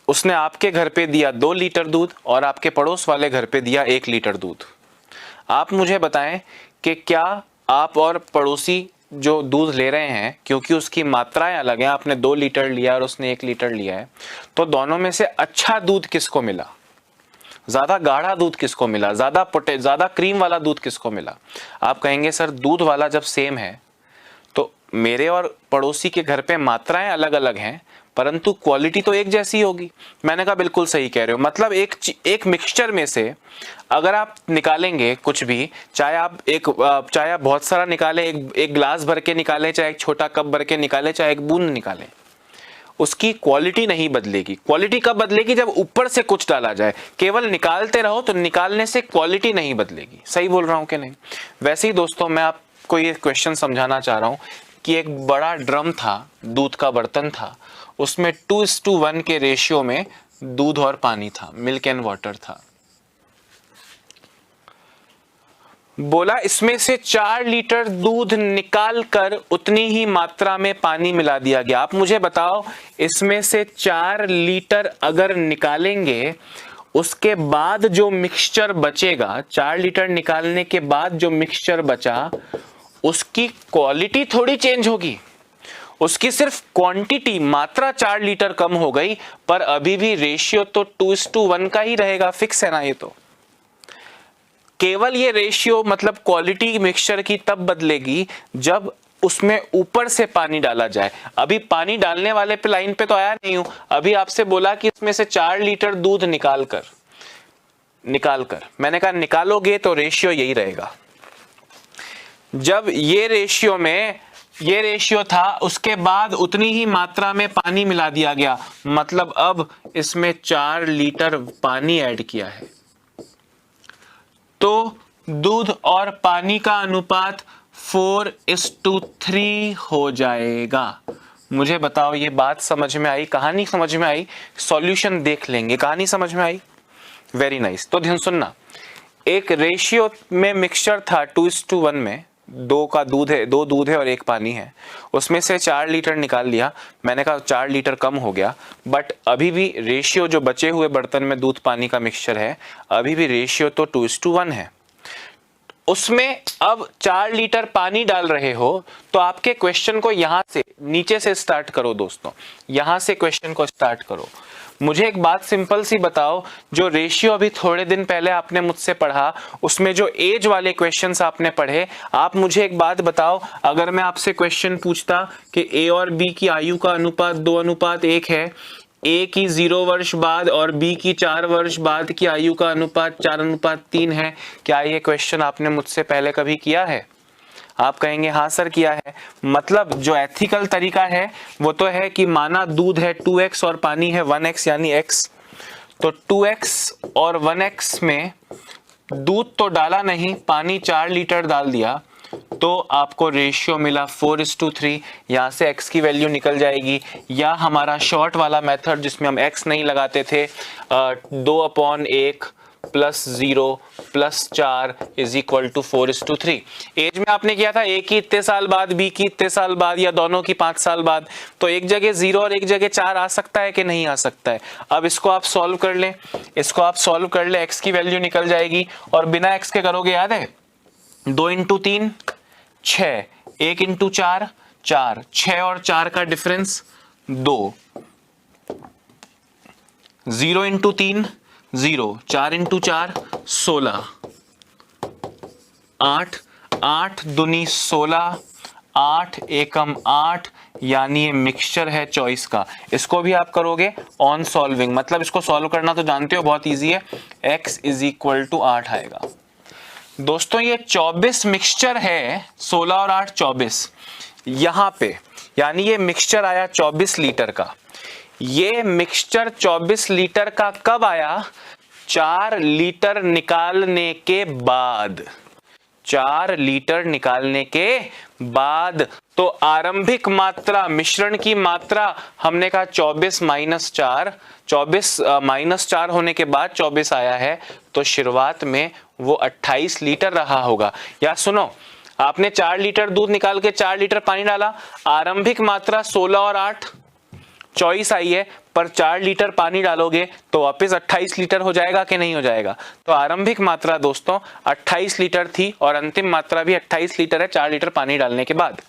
उसने आपके घर पे दिया 2 लीटर दूध और आपके पड़ोस वाले घर पे दिया 1 लीटर दूध। आप मुझे बताएं कि क्या आप और पड़ोसी जो दूध ले रहे हैं, क्योंकि उसकी मात्राएं अलग हैं, आपने 2 लीटर लिया और उसने 1 लीटर लिया है, तो दोनों में से अच्छा दूध किसको मिला? ज्यादा गाढ़ा दूध किसको मिला? ज्यादा क्रीम वाला दूध किसको मिला? आप कहेंगे सर दूध वाला जब सेम है तो मेरे और पड़ोसी के घर पे मात्राएं अलग अलग हैं, परंतु क्वालिटी तो एक जैसी होगी। मैंने कहा बिल्कुल सही कह रहे हो। मतलब एक मिक्सचर में से अगर आप निकालेंगे कुछ भी, चाहे आप बहुत सारा निकालें, एक गिलास भर के निकालें, चाहे एक छोटा कप भर के निकालें, चाहे एक बूंद निकालें, उसकी क्वालिटी नहीं बदलेगी। क्वालिटी कब बदलेगी? जब ऊपर से कुछ डाला जाए। केवल निकालते रहो तो निकालने से क्वालिटी नहीं बदलेगी। सही बोल रहा हूं कि नहीं? वैसे ही दोस्तों मैं आपको ये क्वेश्चन समझाना चाह रहा हूं कि एक बड़ा ड्रम था, दूध का बर्तन था, उसमें 2:1 के रेशियो में दूध और पानी था, मिल्क एंड वाटर था। बोला इसमें से 4 लीटर दूध निकालकर उतनी ही मात्रा में पानी मिला दिया गया। आप मुझे बताओ इसमें से 4 लीटर अगर निकालेंगे, उसके बाद जो मिक्सचर बचेगा, 4 लीटर निकालने के बाद जो मिक्सचर बचा, उसकी क्वालिटी थोड़ी चेंज होगी, उसकी सिर्फ क्वांटिटी, मात्रा 4 लीटर कम हो गई, पर अभी भी रेशियो तो 2:1 का ही रहेगा। फिक्स है ना? ये तो केवल ये रेशियो, मतलब क्वालिटी मिक्सचर की तब बदलेगी जब उसमें ऊपर से पानी डाला जाए। अभी पानी डालने वाले पे लाइन पे तो आया नहीं हूं, अभी आपसे बोला कि इसमें से 4 लीटर दूध निकालकर मैंने कहा निकालोगे तो रेशियो यही रहेगा। जब ये रेशियो था, उसके बाद उतनी ही मात्रा में पानी मिला दिया गया, मतलब अब इसमें 4 लीटर पानी ऐड किया है, तो दूध और पानी का अनुपात 4:3 हो जाएगा। मुझे बताओ ये बात समझ में आई? कहानी समझ में आई? सॉल्यूशन देख लेंगे। कहानी समझ में आई? Very nice. तो ध्यान सुनना, एक रेशियो में मिक्सचर था 2:1 में, 2 दूध है और 1 पानी है, उसमें से 4 लीटर निकाल लिया। मैंने कहा 4 लीटर कम हो गया, बट अभी भी रेशियो जो बचे हुए बर्तन में दूध पानी का मिक्सचर है, अभी भी रेशियो तो 2:1 है। उसमें अब 4 लीटर पानी डाल रहे हो तो आपके क्वेश्चन को यहां से नीचे से स्टार्ट करो दोस्तों, यहां से क्वेश्चन को स्टार्ट करो। मुझे एक बात सिंपल सी बताओ, जो रेशियो अभी थोड़े दिन पहले आपने मुझसे पढ़ा उसमें जो एज वाले क्वेश्चंस आपने पढ़े, आप मुझे एक बात बताओ, अगर मैं आपसे क्वेश्चन पूछता कि ए और बी की आयु का अनुपात 2:1 है, ए की 0 वर्ष बाद और बी की 4 वर्ष बाद की आयु का अनुपात 4:3 है, क्या ये क्वेश्चन आपने मुझसे पहले कभी किया है? आप कहेंगे हाँ सर किया है। मतलब जो एथिकल तरीका है वो तो है कि माना दूध है 2x और पानी है 1x यानी x, तो 2x और 1x में दूध तो डाला नहीं, पानी 4 लीटर डाल दिया, तो आपको रेशियो मिला 4:3। यहाँ से x की वैल्यू निकल जाएगी, या हमारा शॉर्ट वाला मेथड जिसमें हम x नहीं लगाते थे, 2/1 plus 0 plus 4 is equal to 4:3। एज में आपने किया था ए की इतने साल बाद, बी की इतने साल बाद, या दोनों की 5 साल बाद, तो एक जगह 0 और एक जगह 4 आ सकता है कि नहीं आ सकता है? अब इसको आप सॉल्व कर लें, इसको आप सॉल्व कर ले, x की वैल्यू निकल जाएगी, और बिना x के करोगे, याद है 2 × 3 6, 1 × 4 4, 6 और 4 का डिफरेंस 2, 0 × 3 0, 4 × 4 16, 8 8 दूनी 16, 8 एकम 8, यानी ये मिक्सचर है चॉइस का। इसको भी आप करोगे ऑन सॉल्विंग, मतलब इसको सॉल्व करना तो जानते हो बहुत इजी है, x इज इक्वल टू 8 आएगा। दोस्तों ये 24 मिक्सचर है, 16 और 8 24 यहां पे, यानी ये मिक्सचर आया 24 लीटर का। ये मिक्सचर 24 लीटर का कब आया? 4 लीटर निकालने के बाद, 4 लीटर निकालने के बाद। तो आरंभिक मात्रा, मिश्रण की मात्रा हमने कहा 24 माइनस 4, 24 माइनस 4 होने के बाद 24 आया है, तो शुरुआत में वो 28 लीटर रहा होगा। या सुनो, आपने 4 लीटर दूध निकाल के 4 लीटर पानी डाला, आरंभिक मात्रा 16 और 8 चॉइस आई है, पर 4 लीटर पानी डालोगे तो वापस 28 लीटर हो जाएगा कि नहीं हो जाएगा? तो आरंभिक मात्रा दोस्तों 28 लीटर थी और अंतिम मात्रा भी 28 लीटर है 4 लीटर पानी डालने के बाद।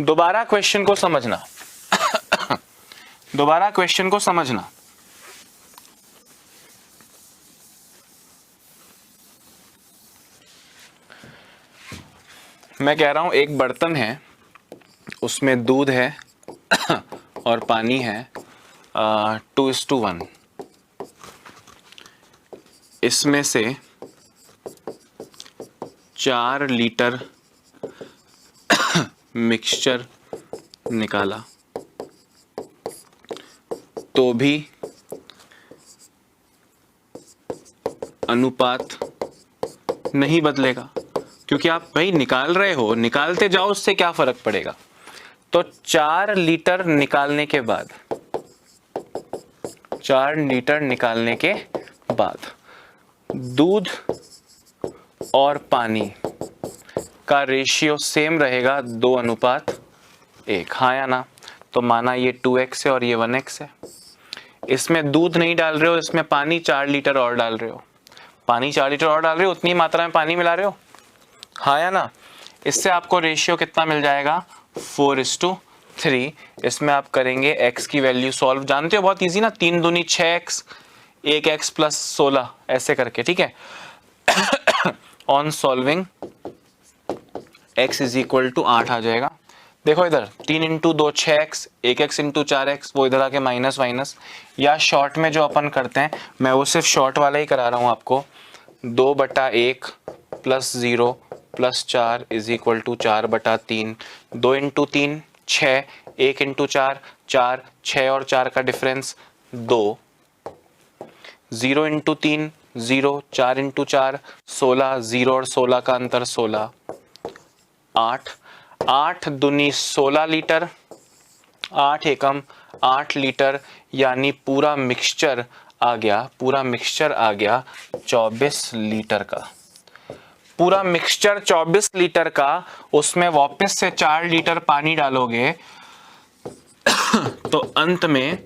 दोबारा क्वेश्चन को समझना दोबारा क्वेश्चन को समझना। मैं कह रहा हूं एक बर्तन है, उसमें दूध है और पानी है 2:1। इसमें से 4 लीटर मिक्सचर निकाला तो भी अनुपात नहीं बदलेगा, क्योंकि आप भाई निकाल रहे हो, निकालते जाओ, उससे क्या फर्क पड़ेगा। तो 4 लीटर निकालने के बाद, 4 लीटर निकालने के बाद दूध और पानी का रेशियो सेम रहेगा 2:1, हाँ या ना? तो माना ये 2x है और ये 1x है। इसमें दूध नहीं डाल रहे हो, इसमें पानी 4 लीटर और डाल रहे हो, पानी 4 लीटर और डाल रहे हो, उतनी मात्रा में पानी मिला रहे हो, हाँ या ना? इससे आपको रेशियो कितना मिल जाएगा? 4:3। इसमें आप करेंगे x की वैल्यू सॉल्व, जानते हो बहुत इजी ना, 3 दूनी 6x, 1x प्लस 16 ऐसे करके, ठीक है। On solving x is equal to 8 आ जाएगा। देखो इधर 3 × 2 6x, 1x × 4x, वो इधर आके माइनस माइनस, या शॉर्ट में जो अपन करते हैं, मैं वो सिर्फ शॉर्ट वाला ही करा रहा हूँ आपको, 2/1 plus 0 plus 4 is equal to 4/3, 2 × 3 6, 1 × 4 4, 6 और 4 का डिफरेंस 2, 0 × 3 0, 4 × 4 16, 0 और 16 का अंतर 16, 8 8 दूनी 16 लीटर, 8 एकम 8 लीटर, यानी पूरा मिक्सचर आ गया, पूरा मिक्सचर आ गया 24 लीटर का, पूरा मिक्सचर 24 लीटर का। उसमें वापस से 4 लीटर पानी डालोगे तो अंत में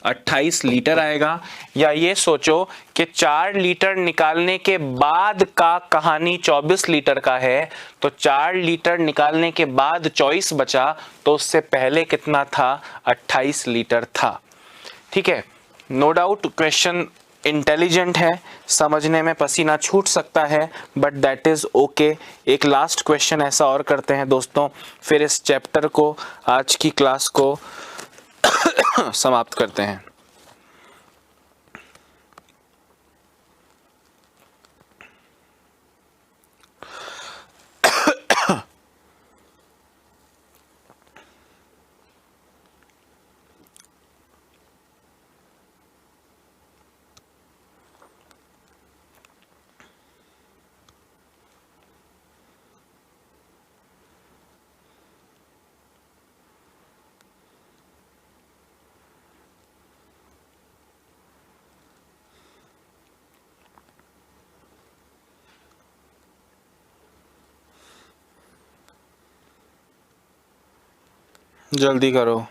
28 लीटर आएगा। या ये सोचो कि 4 लीटर निकालने के बाद का कहानी 24 लीटर का है, तो 4 लीटर निकालने के बाद 24 बचा, तो उससे पहले कितना था, 28 लीटर था। ठीक है, नो डाउट क्वेश्चन इंटेलिजेंट है, समझने में पसीना छूट सकता है, बट दैट इज ओके। एक लास्ट क्वेश्चन ऐसा और करते हैं दोस्तों, फिर इस चैप्टर को, आज की क्लास को समाप्त करते हैं। जल्दी करो।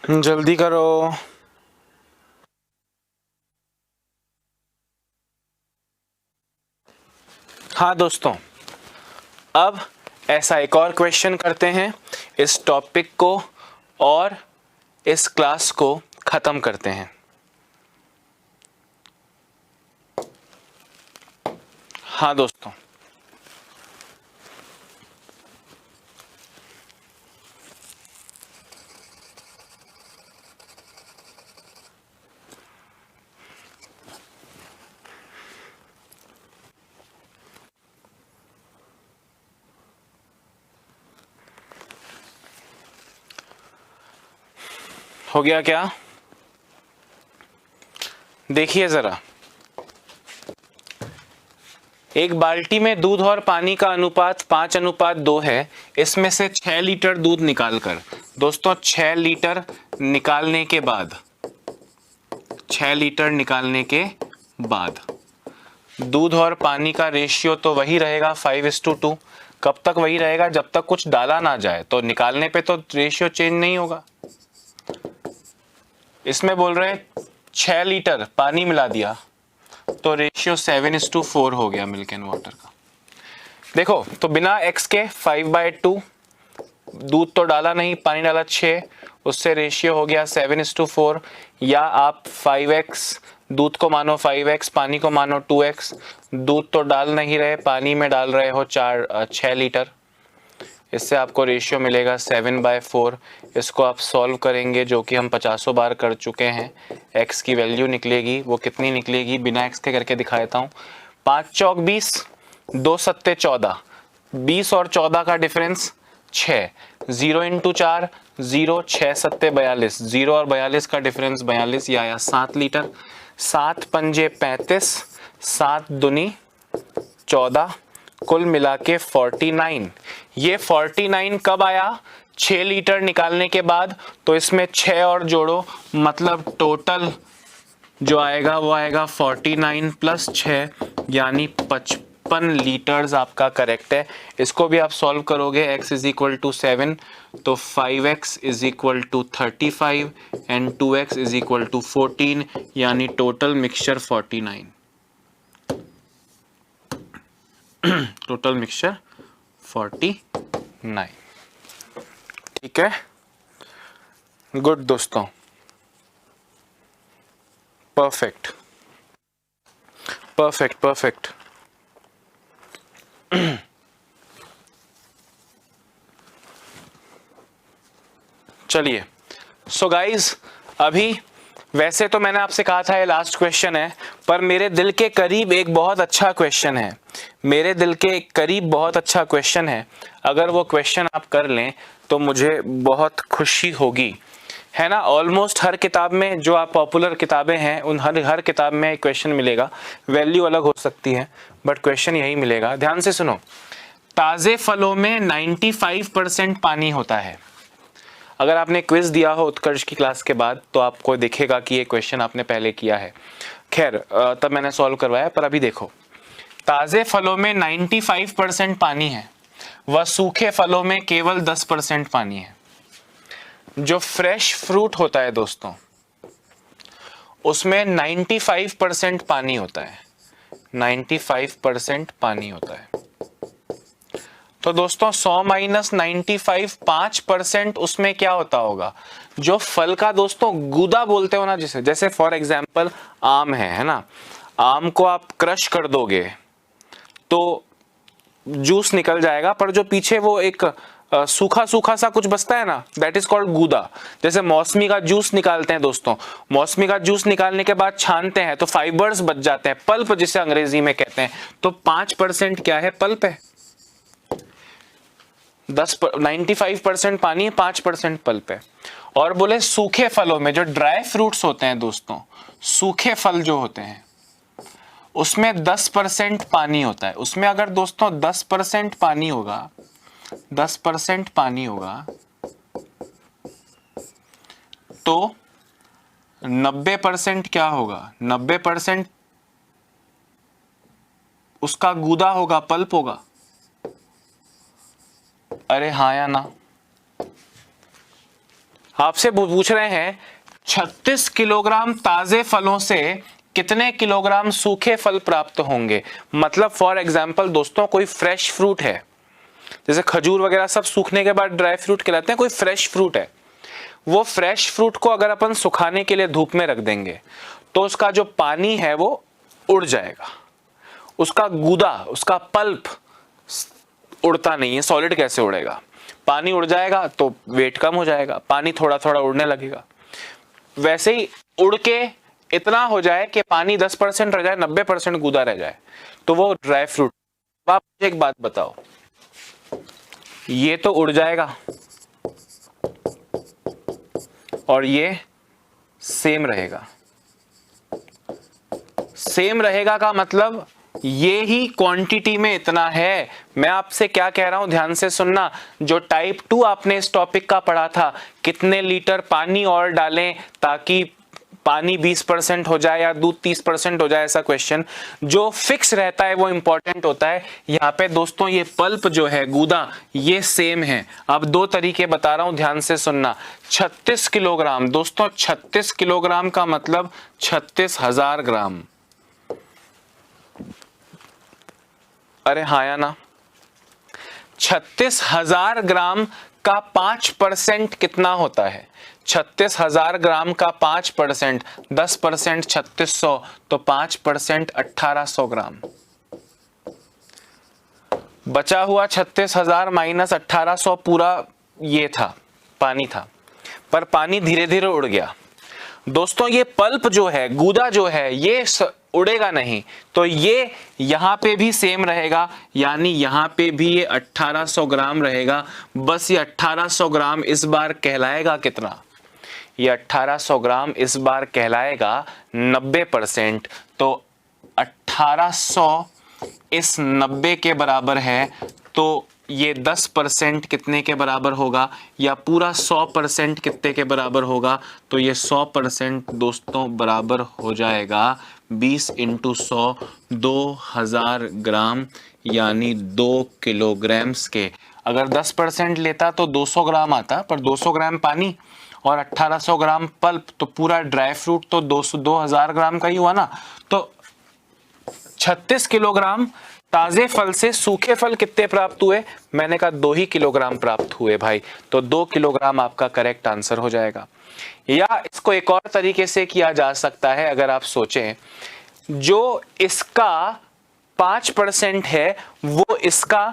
जल्दी करो। हाँ दोस्तों, अब ऐसा एक और क्वेश्चन करते हैं, इस टॉपिक को और इस क्लास को खत्म करते हैं। हाँ दोस्तों, हो गया क्या? देखिए जरा, एक बाल्टी में दूध और पानी का अनुपात 5:2 है। इसमें से 6 लीटर दूध निकालकर, दोस्तों 6 लीटर निकालने के बाद, 6 लीटर निकालने के बाद दूध और पानी का रेशियो तो वही रहेगा 5:2। कब तक वही रहेगा? जब तक कुछ डाला ना जाए। तो निकालने पे तो रेशियो चेंज नहीं होगा। इसमें बोल रहे हैं 6 लीटर पानी मिला दिया, तो रेशियो 7:4 हो गया मिल्क एंड वाटर का। देखो, तो बिना x के 5/2, दूध तो डाला नहीं, पानी डाला 6, उससे रेशियो हो गया 7:4। या आप 5x, दूध को मानो 5x, पानी को मानो 2x। दूध तो डाल नहीं रहे, पानी में डाल रहे हो 6 लीटर। इससे आपको रेशियो मिलेगा 7/4। इसको आप सॉल्व करेंगे, जो कि हम 50 बार कर चुके हैं। x की वैल्यू निकलेगी, वो कितनी निकलेगी बिना x के करके दिखा देता हूँ। 5 चौक 20, 2 सत्ते 14, 20 और 14 का डिफरेंस 6, 0 × 4, 0, 6 सत्ते 42, 0 और 42 का डिफरेंस 42, या 7 लीटर। 7 पंजे 35, 7 दूनी 14, कुल मिला के 49। ये 49 कब आया? 6 लीटर निकालने के बाद। तो इसमें 6 और जोड़ो, मतलब टोटल जो आएगा वो आएगा 49 + 6 यानी 56 लीटर्स आपका करेक्ट है। इसको भी आप सॉल्व करोगे, x इज इक्वल टू 7 तो 5x is equal to 35 and 2x is equal to 14, यानी टोटल मिक्सचर 49। Total mixture 49। ठीक है, गुड दोस्तों, परफेक्ट परफेक्ट परफेक्ट। चलिए, सो गाइज, अभी वैसे तो मैंने आपसे कहा था ये लास्ट क्वेश्चन है, पर मेरे दिल के करीब एक बहुत अच्छा क्वेश्चन है, मेरे दिल के करीब बहुत अच्छा क्वेश्चन है। अगर वो क्वेश्चन आप कर लें तो मुझे बहुत खुशी होगी, है ना। ऑलमोस्ट हर किताब में, जो आप पॉपुलर किताबें हैं उन हर किताब में एक क्वेश्चन मिलेगा, वैल्यू अलग हो सकती है बट क्वेश्चन यही मिलेगा। ध्यान से सुनो, ताज़े फलों में 95% पानी होता है। अगर आपने क्विज दिया हो उत्कर्ष की क्लास के बाद तो आपको दिखेगा कि ये क्वेश्चन आपने पहले किया है, खैर तब मैंने सॉल्व करवाया, पर अभी देखो, ताज़े फलों में 95% पानी है, वह सूखे फलों में केवल 10% पानी है। जो फ्रेश फ्रूट होता है दोस्तों, उसमें 95% पानी होता है, 95% पानी होता है। तो दोस्तों 100 माइनस 95 5%, उसमें क्या होता होगा, जो फल का दोस्तों गूदा बोलते हो ना, जिसे, जैसे फॉर एग्जांपल आम है ना, आम को आप क्रश कर दोगे तो जूस निकल जाएगा, पर जो पीछे वो एक सूखा सूखा सा कुछ बचता है ना, दैट इज कॉल्ड गूदा। जैसे मौसमी का जूस निकालते हैं दोस्तों, मौसमी का जूस निकालने के बाद छानते हैं तो फाइबर्स बच जाते हैं, पल्प जिसे अंग्रेजी में कहते हैं। तो 5% क्या है, पल्प है। 95% पानी है, 5% पल्प है। और बोले सूखे फलों में, जो ड्राई फ्रूट्स होते हैं दोस्तों, सूखे फल जो होते हैं उसमें 10% पानी होता है। उसमें अगर दोस्तों 10% पानी होगा, 10% पानी होगा तो 90% क्या होगा, 90% उसका गूदा होगा, पल्प होगा। अरे हाँ या ना, आपसे पूछ रहे हैं 36 किलोग्राम ताजे फलों से कितने किलोग्राम सूखे फल प्राप्त होंगे। मतलब फॉर एग्जाम्पल दोस्तों, कोई फ्रेश फ्रूट है, जैसे खजूर वगैरह सब सूखने के बाद ड्राई फ्रूट कहलाते हैं, कोई फ्रेश फ्रूट है, वो फ्रेश फ्रूट को अगर अपन सुखाने के लिए धूप में रख देंगे तो उसका जो पानी है वो उड़ जाएगा, उसका गूदा, उसका पल्प उड़ता नहीं है, सॉलिड कैसे उड़ेगा, पानी उड़ जाएगा तो वेट कम हो जाएगा, पानी थोड़ा थोड़ा उड़ने लगेगा। वैसे ही उड़ के इतना हो जाए कि पानी 10% रह जाए, 90% गूदा रह जाए, तो वो ड्राई फ्रूट। आप मुझे एक बात बताओ, ये तो उड़ जाएगा और ये सेम रहेगा, सेम रहेगा का मतलब ये ही क्वांटिटी में इतना है। मैं आपसे क्या कह रहा हूं, ध्यान से सुनना। जो टाइप 2 आपने इस टॉपिक का पढ़ा था, कितने लीटर पानी और डालें ताकि पानी 20% हो जाए या दूध 30% हो जाए, ऐसा क्वेश्चन जो फिक्स रहता है वो इंपॉर्टेंट होता है। यहाँ पे दोस्तों ये पल्प जो है, गूदा, ये सेम है। अब 2 तरीके बता रहा हूं, ध्यान से सुनना। 36 किलोग्राम दोस्तों, 36 किलोग्राम का मतलब 36,000 ग्राम। अरे हाँ या ना, 36,000 ग्राम का 5% कितना होता है, 36,000 ग्राम का 5%, 10% 3600, तो 5% 1800 ग्राम। बचा हुआ 36,000 माइनस 1800 पूरा ये था, पानी था, पर पानी धीरे धीरे उड़ गया। दोस्तों ये पल्प जो है, गूदा जो है, ये उड़ेगा नहीं, तो ये यहां पे भी सेम रहेगा, यानी यहां पे भी ये 1800 ग्राम रहेगा। बस ये 1800 ग्राम इस बार कहलाएगा कितना, ये 1800 ग्राम इस बार कहलाएगा 90%। तो 1800 इस 90 के बराबर है, तो ये 10% कितने के बराबर होगा, या पूरा 100% कितने के बराबर होगा, तो ये 100% दोस्तों बराबर हो जाएगा 20 इंटू 100, 2000 ग्राम यानी 2 किलोग्राम्स के। अगर 10% लेता तो 200 ग्राम आता, पर 200 ग्राम पानी और 1800 ग्राम पल्प, तो पूरा ड्राई फ्रूट तो 2000 ग्राम का ही हुआ ना। तो 36 किलोग्राम ताजे फल से सूखे फल कितने प्राप्त हुए, मैंने कहा 2 ही किलोग्राम प्राप्त हुए भाई, तो 2 किलोग्राम आपका करेक्ट आंसर हो जाएगा। या इसको एक और तरीके से किया जा सकता है, अगर आप सोचें, जो इसका 5% है वो इसका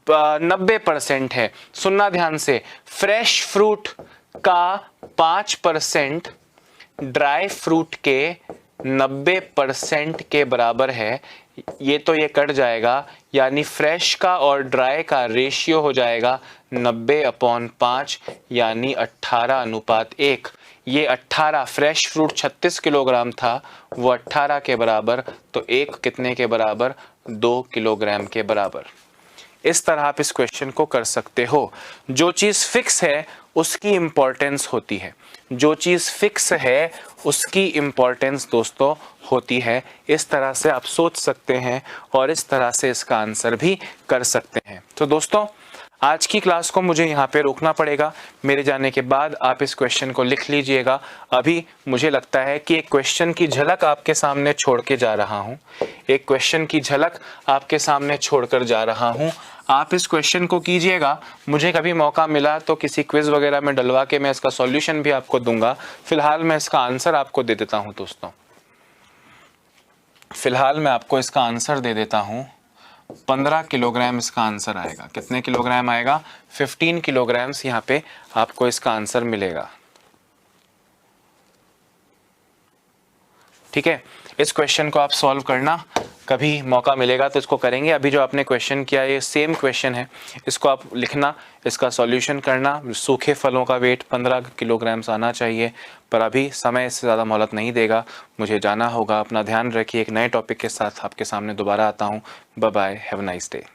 90% है। सुनना ध्यान से, फ्रेश फ्रूट का 5% ड्राई फ्रूट के 90% के बराबर है। ये तो ये कट जाएगा, यानी फ्रेश का और ड्राई का रेशियो हो जाएगा 90/5 यानी 18:1। ये 18, फ्रेश फ्रूट 36 किलोग्राम था, वो 18 के बराबर, तो एक कितने के बराबर, 2 किलोग्राम के बराबर। इस तरह आप इस क्वेश्चन को कर सकते हो। जो चीज़ फिक्स है उसकी इंपॉर्टेंस होती है, जो चीज़ फिक्स है उसकी इंपॉर्टेंस दोस्तों होती है। इस तरह से आप सोच सकते हैं और इस तरह से इसका आंसर भी कर सकते हैं। तो दोस्तों आज की क्लास को मुझे यहाँ पे रोकना पड़ेगा। मेरे जाने के बाद आप इस क्वेश्चन को लिख लीजिएगा। अभी मुझे लगता है कि एक क्वेश्चन की झलक आपके सामने छोड़ के जा रहा हूँ, एक क्वेश्चन की झलक आपके सामने छोड़कर जा रहा हूँ। आप इस क्वेश्चन को कीजिएगा, मुझे कभी मौका मिला तो किसी क्विज वगैरह में डलवा के मैं इसका सॉल्यूशन भी आपको दूंगा। फिलहाल मैं इसका आंसर आपको दे देता हूँ दोस्तों, फिलहाल मैं आपको इसका आंसर दे देता हूँ। 15 किलोग्राम इसका आंसर आएगा। कितने किलोग्राम आएगा, 15 किलोग्राम्स यहाँ पे आपको इसका आंसर मिलेगा। ठीक है, इस क्वेश्चन को आप सॉल्व करना, कभी मौका मिलेगा तो इसको करेंगे। अभी जो आपने क्वेश्चन किया ये सेम क्वेश्चन है, इसको आप लिखना, इसका सॉल्यूशन करना। सूखे फलों का वेट 15 किलोग्राम्स आना चाहिए, पर अभी समय इससे ज़्यादा मोहलत नहीं देगा, मुझे जाना होगा। अपना ध्यान रखिए, एक नए टॉपिक के साथ आपके सामने दोबारा आता हूँ। Bye bye, have a nice day.